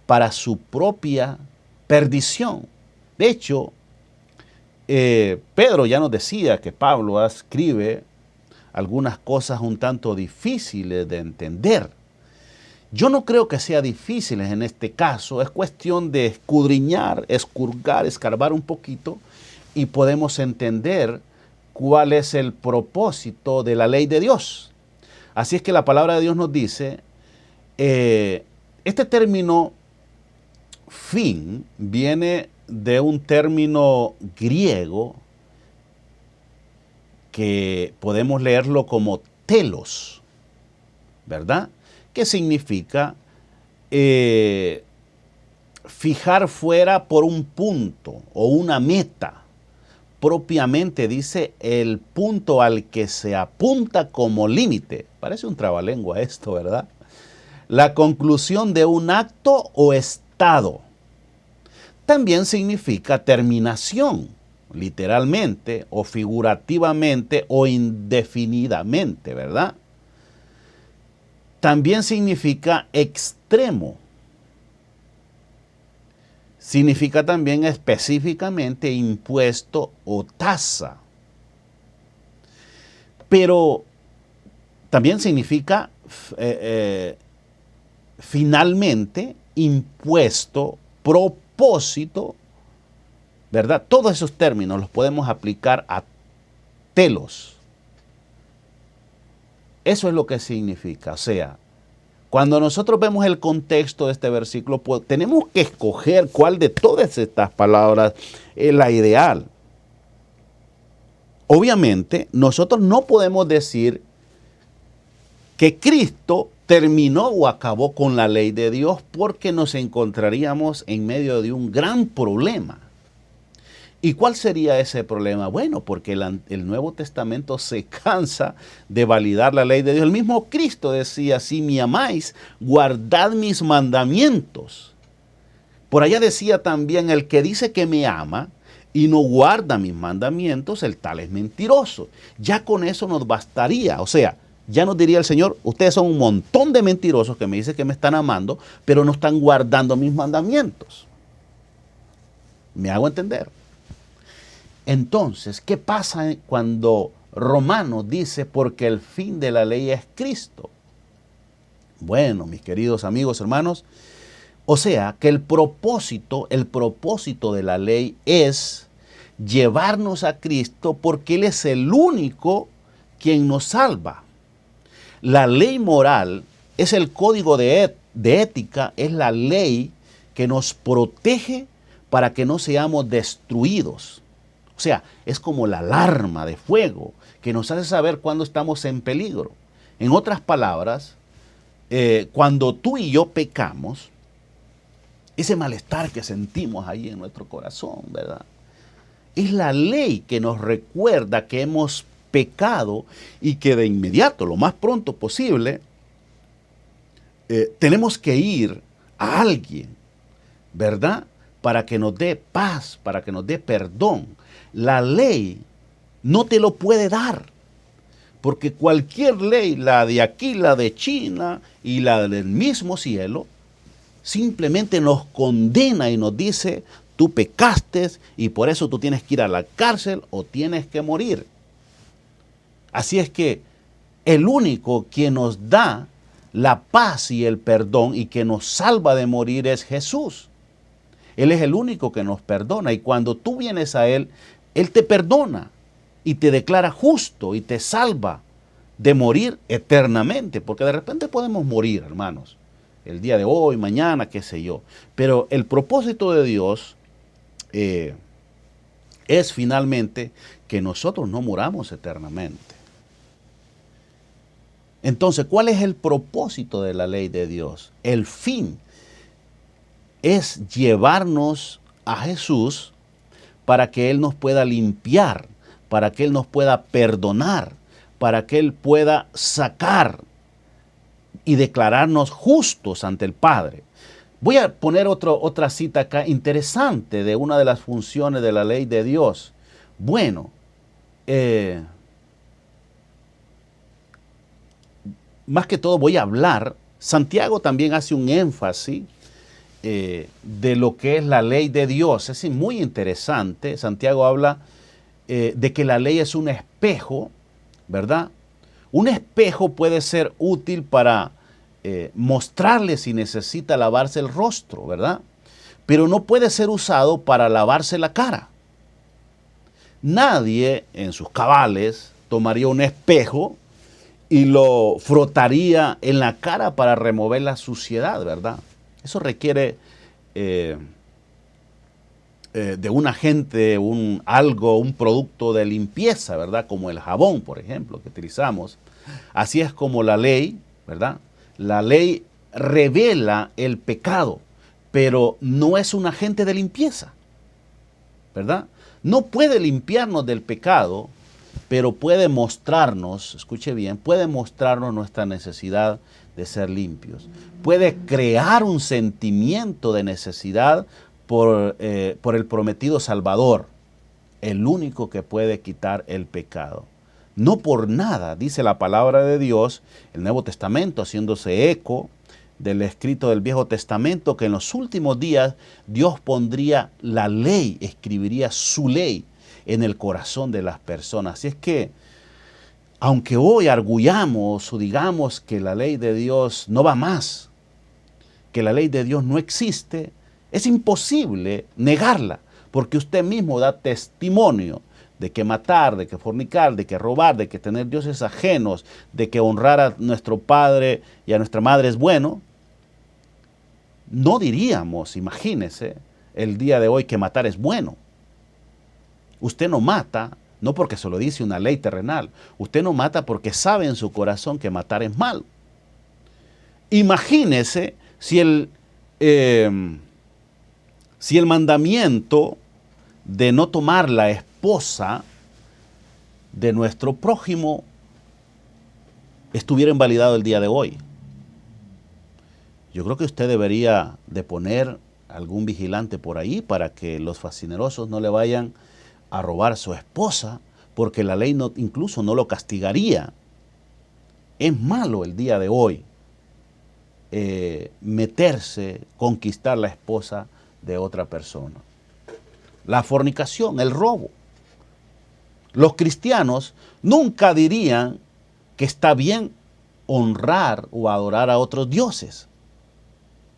para su propia perdición. De hecho, Pedro ya nos decía que Pablo escribe algunas cosas un tanto difíciles de entender. Yo no creo que sea difícil en este caso, es cuestión de escudriñar, escurgar, escarbar un poquito y podemos entender cuál es el propósito de la ley de Dios. Así es que la palabra de Dios nos dice, este término fin viene de un término griego que podemos leerlo como telos, ¿verdad? Que significa fijar fuera por un punto o una meta. Propiamente dice el punto al que se apunta como límite. Parece un trabalengua esto, ¿verdad? La conclusión de un acto o estado. También significa terminación, literalmente o figurativamente o indefinidamente, ¿verdad? También significa extremo. Significa también específicamente impuesto o tasa. Pero también significa finalmente impuesto, propósito, ¿verdad? Todos esos términos los podemos aplicar a telos. Eso es lo que significa. O sea, cuando nosotros vemos el contexto de este versículo, pues, tenemos que escoger cuál de todas estas palabras es la ideal. Obviamente, nosotros no podemos decir que Cristo terminó o acabó con la ley de Dios porque nos encontraríamos en medio de un gran problema. ¿Y cuál sería ese problema? Bueno, porque el Nuevo Testamento se cansa de validar la ley de Dios. El mismo Cristo decía, si me amáis, guardad mis mandamientos. Por allá decía también, el que dice que me ama y no guarda mis mandamientos, el tal es mentiroso. Ya con eso nos bastaría. O sea, ya nos diría el Señor, ustedes son un montón de mentirosos que me dicen que me están amando, pero no están guardando mis mandamientos. ¿Me hago entender? Entonces, ¿qué pasa cuando Romanos dice porque el fin de la ley es Cristo? Bueno, mis queridos amigos, hermanos, o sea que el propósito de la ley es llevarnos a Cristo porque Él es el único quien nos salva. La ley moral es el código de ética, es la ley que nos protege para que no seamos destruidos. O sea, es como la alarma de fuego que nos hace saber cuando estamos en peligro. En otras palabras, cuando tú y yo pecamos, ese malestar que sentimos ahí en nuestro corazón, ¿verdad? Es la ley que nos recuerda que hemos pecado y que de inmediato, lo más pronto posible, tenemos que ir a alguien, ¿verdad? Para que nos dé paz, para que nos dé perdón. La ley no te lo puede dar, porque cualquier ley, la de aquí, la de China y la del mismo cielo, simplemente nos condena y nos dice, tú pecaste y por eso tú tienes que ir a la cárcel o tienes que morir. Así es que el único quien nos da la paz y el perdón y que nos salva de morir es Jesús. Él es el único que nos perdona y cuando tú vienes a Él, Él te perdona y te declara justo y te salva de morir eternamente, porque de repente podemos morir, hermanos, el día de hoy, mañana, qué sé yo. Pero el propósito de Dios es finalmente que nosotros no muramos eternamente. Entonces, ¿cuál es el propósito de la ley de Dios? El fin es llevarnos a Jesús para que Él nos pueda limpiar, para que Él nos pueda perdonar, para que Él pueda sacar y declararnos justos ante el Padre. Voy a poner otra cita acá interesante de una de las funciones de la ley de Dios. Bueno, más que todo voy a hablar, Santiago también hace un énfasis de lo que es la ley de Dios. Es muy interesante. Santiago habla de que la ley es un espejo, ¿verdad? Un espejo puede ser útil para mostrarle si necesita lavarse el rostro, ¿verdad? Pero no puede ser usado para lavarse la cara. Nadie en sus cabales tomaría un espejo y lo frotaría en la cara para remover la suciedad, ¿verdad? Eso requiere de un agente, un producto de limpieza, ¿verdad? Como el jabón, por ejemplo, que utilizamos. Así es como la ley, ¿verdad? La ley revela el pecado, pero no es un agente de limpieza, ¿verdad? No puede limpiarnos del pecado, pero puede mostrarnos, escuche bien, puede mostrarnos nuestra necesidad de ser limpios. Puede crear un sentimiento de necesidad por el prometido Salvador, el único que puede quitar el pecado. No por nada, dice la palabra de Dios, el Nuevo Testamento, haciéndose eco del escrito del Viejo Testamento, que en los últimos días Dios pondría la ley, escribiría su ley en el corazón de las personas. Así es que, aunque hoy arguyamos o digamos que la ley de Dios no va más, que la ley de Dios no existe, es imposible negarla, porque usted mismo da testimonio de que matar, de que fornicar, de que robar, de que tener dioses ajenos, de que honrar a nuestro padre y a nuestra madre es bueno. No diríamos, imagínese, el día de hoy que matar es bueno. Usted no mata, no porque se lo dice una ley terrenal. Usted no mata porque sabe en su corazón que matar es malo. Imagínese si el mandamiento de no tomar la esposa de nuestro prójimo estuviera invalidado el día de hoy. Yo creo que usted debería de poner algún vigilante por ahí para que los fascinerosos no le vayan a robar su esposa, porque la ley incluso no lo castigaría. Es malo el día de hoy meterse, conquistar la esposa de otra persona. La fornicación, el robo. Los cristianos nunca dirían que está bien honrar o adorar a otros dioses.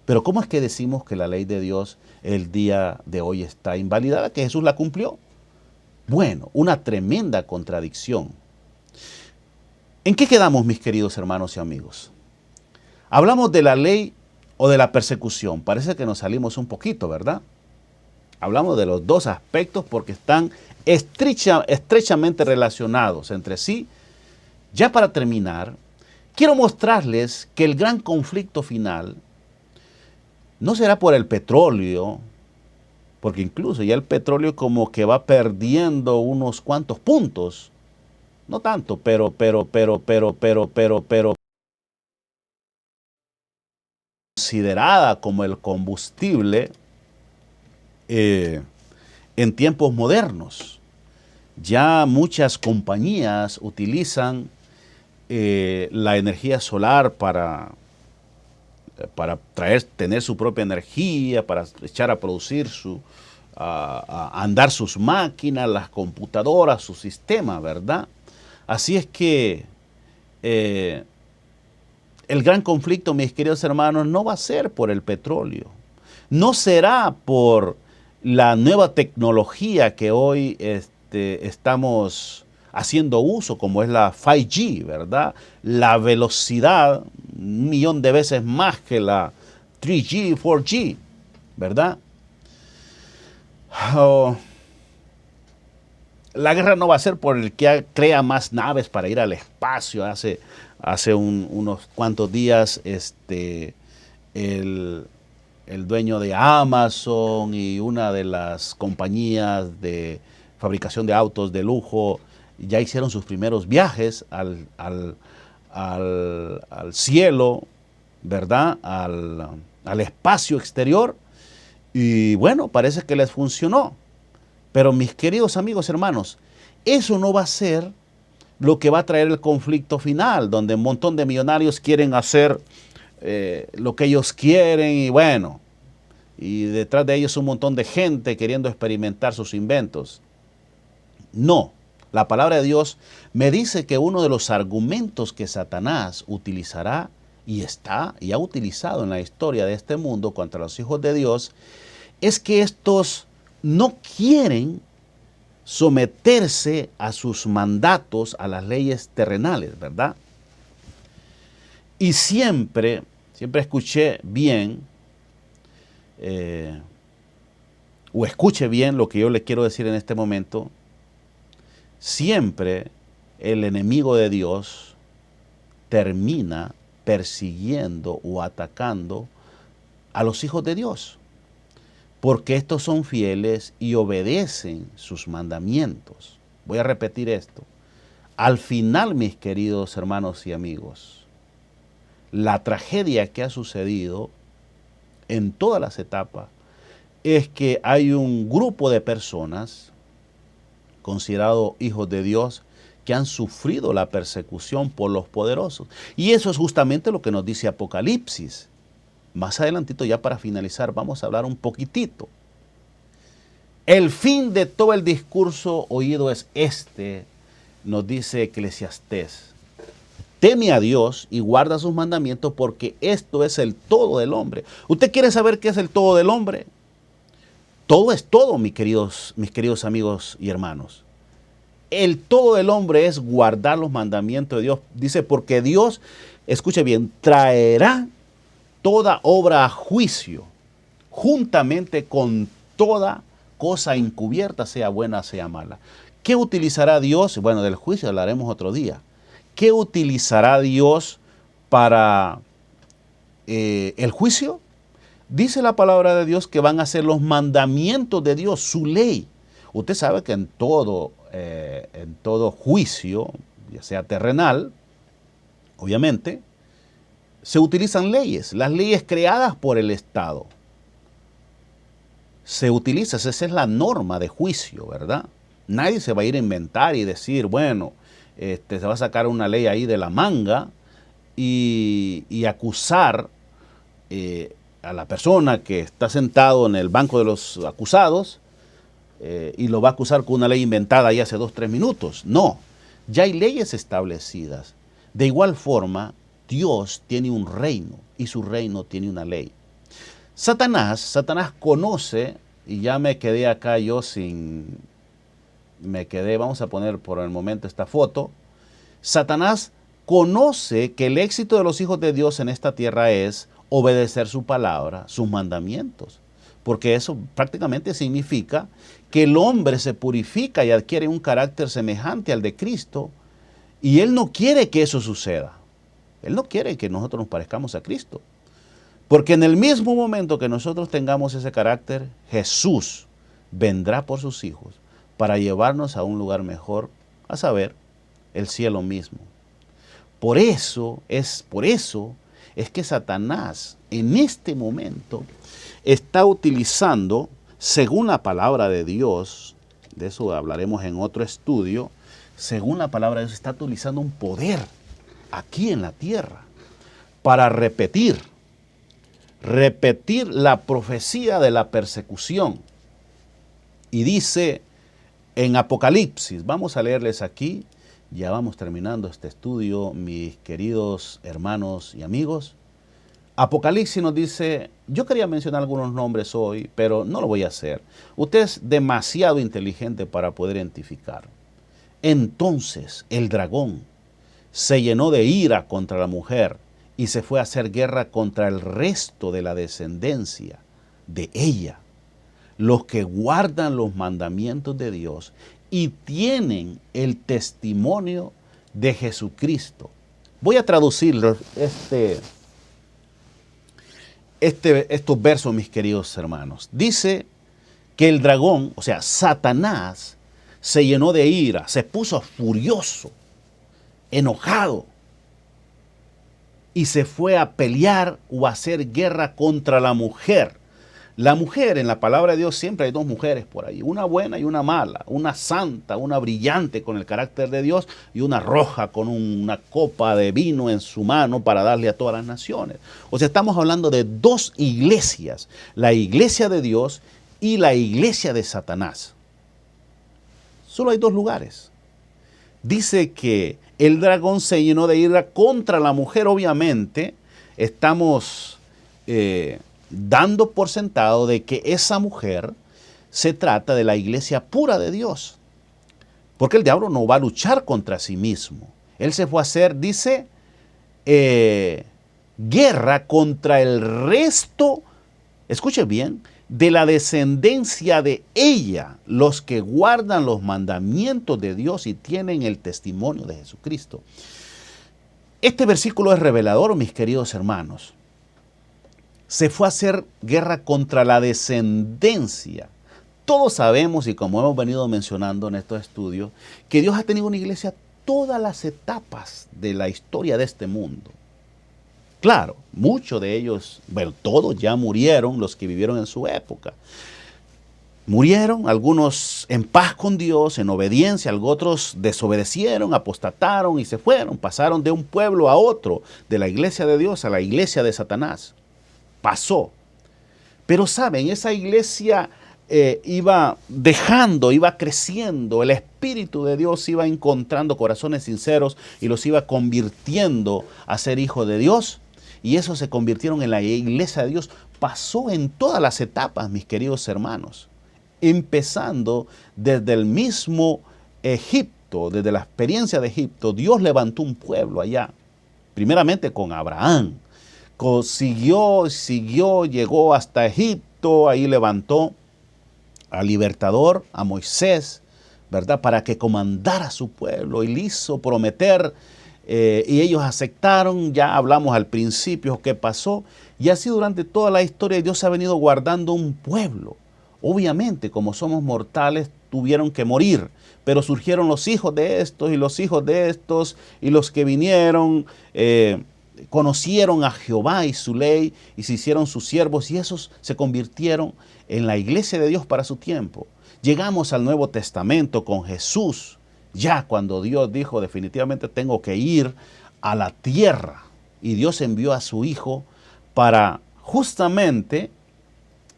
Pero ¿cómo es que decimos que la ley de Dios el día de hoy está invalidada, que Jesús la cumplió? Bueno, una tremenda contradicción. ¿En qué quedamos, mis queridos hermanos y amigos? Hablamos de la ley o de la persecución. Parece que nos salimos un poquito, ¿verdad? Hablamos de los dos aspectos porque están estrechamente relacionados entre sí. Ya para terminar, quiero mostrarles que el gran conflicto final no será por el petróleo, porque incluso ya el petróleo como que va perdiendo unos cuantos puntos. No tanto, pero considerada como el combustible en tiempos modernos. Ya muchas compañías utilizan la energía solar para tener su propia energía, para echar a producir a andar sus máquinas, las computadoras, su sistema, ¿verdad? Así es que el gran conflicto, mis queridos hermanos, no va a ser por el petróleo, no será por la nueva tecnología que hoy estamos haciendo uso, como es la 5G, ¿verdad? La velocidad, 1.000.000 de veces más que la 3G, 4G, ¿verdad? Oh, la guerra no va a ser por el que crea más naves para ir al espacio. Hace unos cuantos días el, el dueño de Amazon y una de las compañías de fabricación de autos de lujo ya hicieron sus primeros viajes al cielo, ¿verdad? Al espacio exterior. Y bueno, parece que les funcionó. Pero mis queridos amigos, hermanos, eso no va a ser lo que va a traer el conflicto final, donde un montón de millonarios quieren hacer lo que ellos quieren y bueno, y detrás de ellos un montón de gente queriendo experimentar sus inventos. No, la palabra de Dios me dice que uno de los argumentos que Satanás utilizará y ha utilizado en la historia de este mundo contra los hijos de Dios es que estos no quieren someterse a sus mandatos, a las leyes terrenales, ¿verdad? Y siempre escuché bien, o escuche bien lo que yo le quiero decir en este momento, siempre el enemigo de Dios termina persiguiendo o atacando a los hijos de Dios, porque estos son fieles y obedecen sus mandamientos. Voy a repetir esto. Al final, mis queridos hermanos y amigos, la tragedia que ha sucedido en todas las etapas es que hay un grupo de personas considerados hijos de Dios que han sufrido la persecución por los poderosos. Y eso es justamente lo que nos dice Apocalipsis. Más adelantito, ya para finalizar, vamos a hablar un poquitito. El fin de todo el discurso oído es nos dice Eclesiastés. Teme a Dios y guarda sus mandamientos porque esto es el todo del hombre. ¿Usted quiere saber qué es el todo del hombre? Todo es todo, mis queridos amigos y hermanos. El todo del hombre es guardar los mandamientos de Dios. Dice, porque Dios, escuche bien, traerá toda obra a juicio, juntamente con toda cosa encubierta, sea buena, sea mala. ¿Qué utilizará Dios? Bueno, del juicio hablaremos otro día. ¿Qué utilizará Dios para el juicio? Dice la palabra de Dios que van a ser los mandamientos de Dios, su ley. Usted sabe que en todo juicio, ya sea terrenal, obviamente, se utilizan leyes, las leyes creadas por el Estado. Se utiliza, esa es la norma de juicio, ¿verdad? Nadie se va a ir a inventar y decir, bueno, se va a sacar una ley ahí de la manga y acusar a la persona que está sentado en el banco de los acusados y lo va a acusar con una ley inventada ahí hace 2, 3 minutos. No, ya hay leyes establecidas. De igual forma, Dios tiene un reino y su reino tiene una ley. Satanás conoce, y ya me quedé acá yo vamos a poner por el momento esta foto. Satanás conoce que el éxito de los hijos de Dios en esta tierra es obedecer su palabra, sus mandamientos. Porque eso prácticamente significa que el hombre se purifica y adquiere un carácter semejante al de Cristo, y Él no quiere que eso suceda. Él no quiere que nosotros nos parezcamos a Cristo. Porque en el mismo momento que nosotros tengamos ese carácter, Jesús vendrá por sus hijos para llevarnos a un lugar mejor, a saber, el cielo mismo. Por eso es que Satanás en este momento está utilizando, según la palabra de Dios, de eso hablaremos en otro estudio, según la palabra de Dios, está utilizando un poder aquí en la tierra para repetir la profecía de la persecución. Y dice en Apocalipsis, vamos a leerles aquí, ya vamos terminando este estudio, mis queridos hermanos y amigos. Apocalipsis nos dice, yo quería mencionar algunos nombres hoy, pero no lo voy a hacer. Usted es demasiado inteligente para poder identificar. Entonces el dragón se llenó de ira contra la mujer y se fue a hacer guerra contra el resto de la descendencia de ella, los que guardan los mandamientos de Dios y tienen el testimonio de Jesucristo. Voy a traducir estos versos, mis queridos hermanos. Dice que el dragón, o sea, Satanás, se llenó de ira, se puso furioso, enojado, y se fue a pelear o a hacer guerra contra la mujer. La mujer, en la palabra de Dios siempre hay dos mujeres por ahí, una buena y una mala, una santa, una brillante con el carácter de Dios y una roja con una copa de vino en su mano para darle a todas las naciones. O sea, estamos hablando de dos iglesias, la iglesia de Dios y la iglesia de Satanás. Solo hay dos lugares. Dice que el dragón se llenó de ira contra la mujer. Obviamente, estamos dando por sentado de que esa mujer se trata de la iglesia pura de Dios. Porque el diablo no va a luchar contra sí mismo. Él se fue a hacer, dice, guerra contra el resto, escuche bien, de la descendencia de ella, los que guardan los mandamientos de Dios y tienen el testimonio de Jesucristo. Este versículo es revelador, mis queridos hermanos. Se fue a hacer guerra contra la descendencia. Todos sabemos, y como hemos venido mencionando en estos estudios, que Dios ha tenido una iglesia todas las etapas de la historia de este mundo. Claro, muchos de ellos, bueno, todos ya murieron, los que vivieron en su época. Murieron, algunos en paz con Dios, en obediencia, otros desobedecieron, apostataron y se fueron. Pasaron de un pueblo a otro, de la iglesia de Dios a la iglesia de Satanás. Pasó. Pero saben, esa iglesia iba dejando, iba creciendo, el Espíritu de Dios iba encontrando corazones sinceros y los iba convirtiendo a ser hijos de Dios. Y esos se convirtieron en la iglesia de Dios. Pasó en todas las etapas, mis queridos hermanos. Empezando desde el mismo Egipto, desde la experiencia de Egipto, Dios levantó un pueblo allá. Primeramente con Abraham. Siguió, llegó hasta Egipto, ahí levantó al libertador, a Moisés, ¿verdad? Para que comandara a su pueblo y le hizo prometer. Y ellos aceptaron, ya hablamos al principio qué pasó, y así durante toda la historia Dios ha venido guardando un pueblo. Obviamente, como somos mortales, tuvieron que morir, pero surgieron los hijos de estos y los hijos de estos, y los que vinieron, conocieron a Jehová y su ley, y se hicieron sus siervos, y esos se convirtieron en la iglesia de Dios para su tiempo. Llegamos al Nuevo Testamento con Jesús, ya cuando Dios dijo definitivamente tengo que ir a la tierra, y Dios envió a su Hijo para justamente,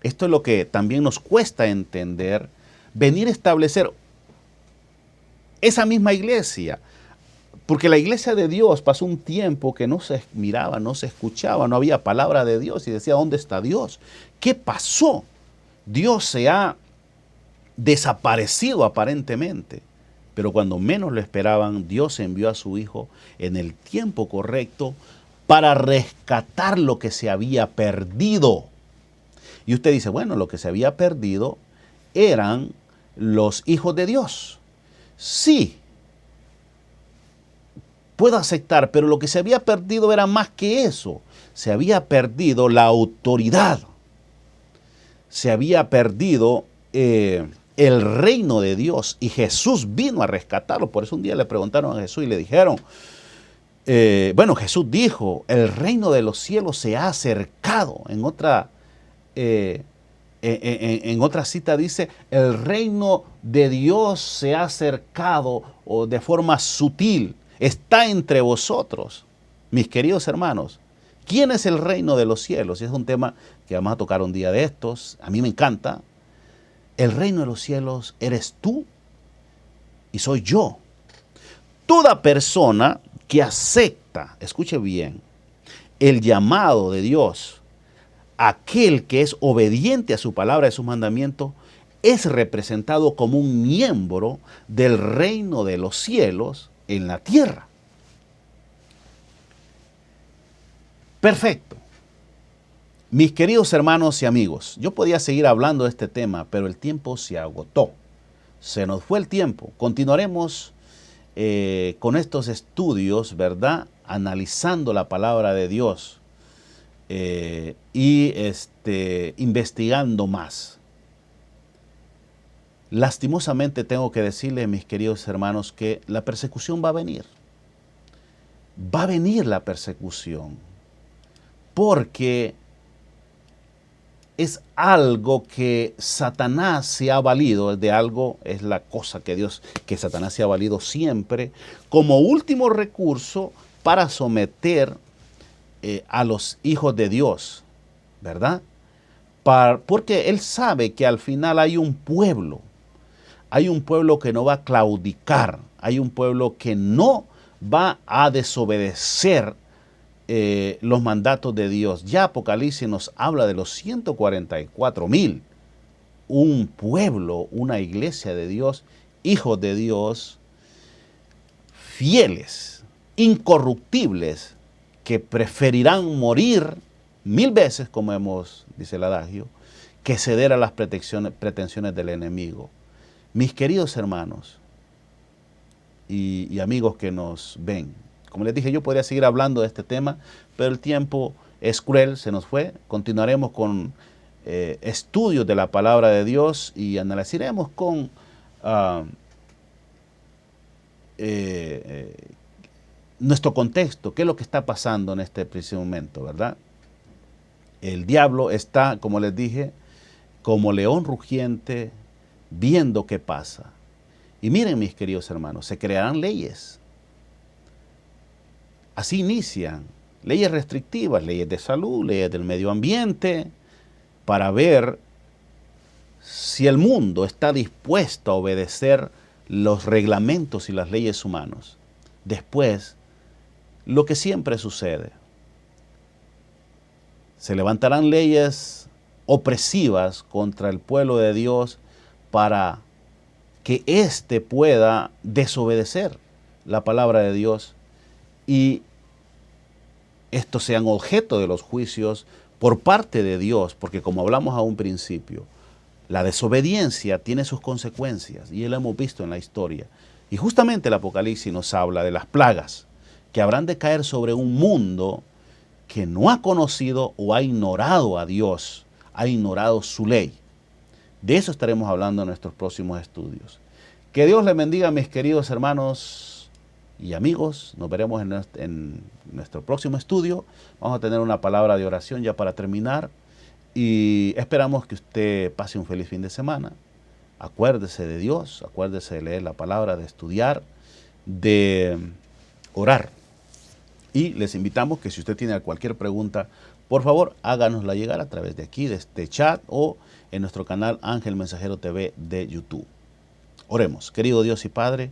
esto es lo que también nos cuesta entender, venir a establecer esa misma iglesia, porque la iglesia de Dios pasó un tiempo que no se miraba, no se escuchaba, no había palabra de Dios y decía, ¿dónde está Dios? ¿Qué pasó? Dios se ha desaparecido aparentemente. Pero cuando menos lo esperaban, Dios envió a su Hijo en el tiempo correcto para rescatar lo que se había perdido. Y usted dice, bueno, lo que se había perdido eran los hijos de Dios. Sí, puedo aceptar, pero lo que se había perdido era más que eso. Se había perdido la autoridad. Se había perdido el reino de Dios, y Jesús vino a rescatarlo. Por eso un día le preguntaron a Jesús y le dijeron, bueno, Jesús dijo, el reino de los cielos se ha acercado. En otra cita dice, el reino de Dios se ha acercado, o de forma sutil, está entre vosotros. Mis queridos hermanos, ¿quién es el reino de los cielos? Y es un tema que vamos a tocar un día de estos. A mí me encanta. El reino de los cielos eres tú y soy yo. Toda persona que acepta, escuche bien, el llamado de Dios, aquel que es obediente a su palabra y a sus mandamientos, es representado como un miembro del reino de los cielos en la tierra. Perfecto. Mis queridos hermanos y amigos, yo podía seguir hablando de este tema, pero el tiempo se agotó. Se nos fue el tiempo. Continuaremos con estos estudios, ¿verdad? Analizando la palabra de Dios y investigando más. Lastimosamente tengo que decirles, mis queridos hermanos, que la persecución va a venir. Va a venir la persecución, porque es algo que Satanás se ha valido, de algo, es la cosa que Satanás se ha valido siempre como último recurso para someter a los hijos de Dios, ¿verdad? Porque él sabe que al final hay un pueblo que no va a claudicar, hay un pueblo que no va a desobedecer los mandatos de Dios. Ya Apocalipsis nos habla de los 144,000, un pueblo, una iglesia de Dios, hijos de Dios, fieles, incorruptibles, que preferirán morir 1000 veces, como dice el adagio, que ceder a las pretensiones del enemigo. Mis queridos hermanos y amigos que nos ven, como les dije, yo podría seguir hablando de este tema, pero el tiempo es cruel, se nos fue. Continuaremos con estudios de la palabra de Dios y analizaremos con nuestro contexto, qué es lo que está pasando en este preciso momento, ¿verdad? El diablo está, como les dije, como león rugiente, viendo qué pasa. Y miren, mis queridos hermanos, se crearán leyes. Así inician leyes restrictivas, leyes de salud, leyes del medio ambiente, para ver si el mundo está dispuesto a obedecer los reglamentos y las leyes humanos. Después, lo que siempre sucede, se levantarán leyes opresivas contra el pueblo de Dios para que éste pueda desobedecer la palabra de Dios y estos sean objeto de los juicios por parte de Dios, porque como hablamos a un principio, la desobediencia tiene sus consecuencias y lo hemos visto en la historia. Y justamente el Apocalipsis nos habla de las plagas que habrán de caer sobre un mundo que no ha conocido o ha ignorado a Dios, ha ignorado su ley. De eso estaremos hablando en nuestros próximos estudios. Que Dios les bendiga, mis queridos hermanos y amigos. Nos veremos en nuestro próximo estudio. Vamos a tener una palabra de oración ya para terminar. Y esperamos que usted pase un feliz fin de semana. Acuérdese de Dios, acuérdese de leer la palabra, de estudiar, de orar. Y les invitamos que si usted tiene cualquier pregunta, por favor, háganosla llegar a través de aquí, de este chat o en nuestro canal Ángel Mensajero TV de YouTube. Oremos. Querido Dios y Padre,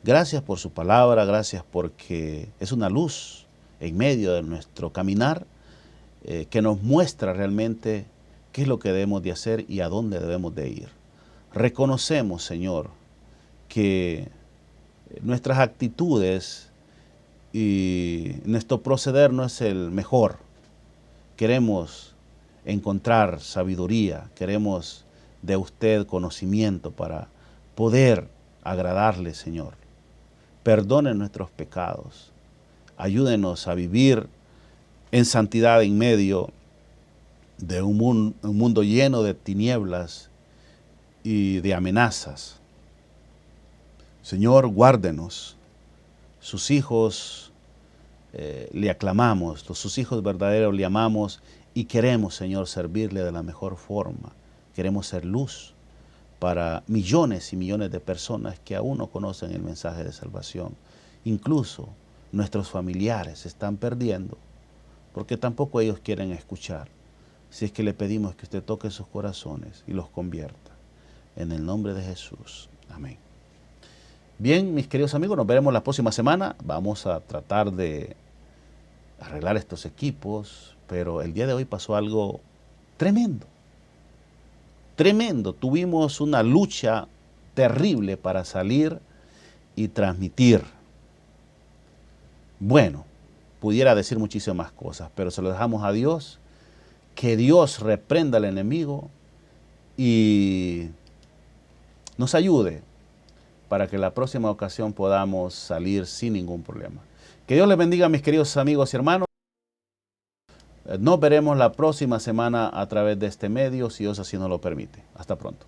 gracias por su palabra, gracias porque es una luz en medio de nuestro caminar que nos muestra realmente qué es lo que debemos de hacer y a dónde debemos de ir. Reconocemos, Señor, que nuestras actitudes y nuestro proceder no es el mejor. Queremos encontrar sabiduría, queremos de usted conocimiento para poder agradarle, Señor. Perdone nuestros pecados, ayúdenos a vivir en santidad en medio de un mundo lleno de tinieblas y de amenazas. Señor, guárdenos. Sus hijos le aclamamos, sus hijos verdaderos le amamos y queremos, Señor, servirle de la mejor forma. Queremos ser luz para millones y millones de personas que aún no conocen el mensaje de salvación. Incluso nuestros familiares se están perdiendo porque tampoco ellos quieren escuchar. Si es que le pedimos que usted toque sus corazones y los convierta. En el nombre de Jesús. Amén. Bien, mis queridos amigos, nos veremos la próxima semana. Vamos a tratar de arreglar estos equipos, pero el día de hoy pasó algo tremendo. Tremendo. Tuvimos una lucha terrible para salir y transmitir. Bueno, pudiera decir muchísimas cosas, pero se lo dejamos a Dios. Que Dios reprenda al enemigo y nos ayude para que la próxima ocasión podamos salir sin ningún problema. Que Dios les bendiga, mis queridos amigos y hermanos. Nos veremos la próxima semana a través de este medio, si Dios así nos lo permite. Hasta pronto.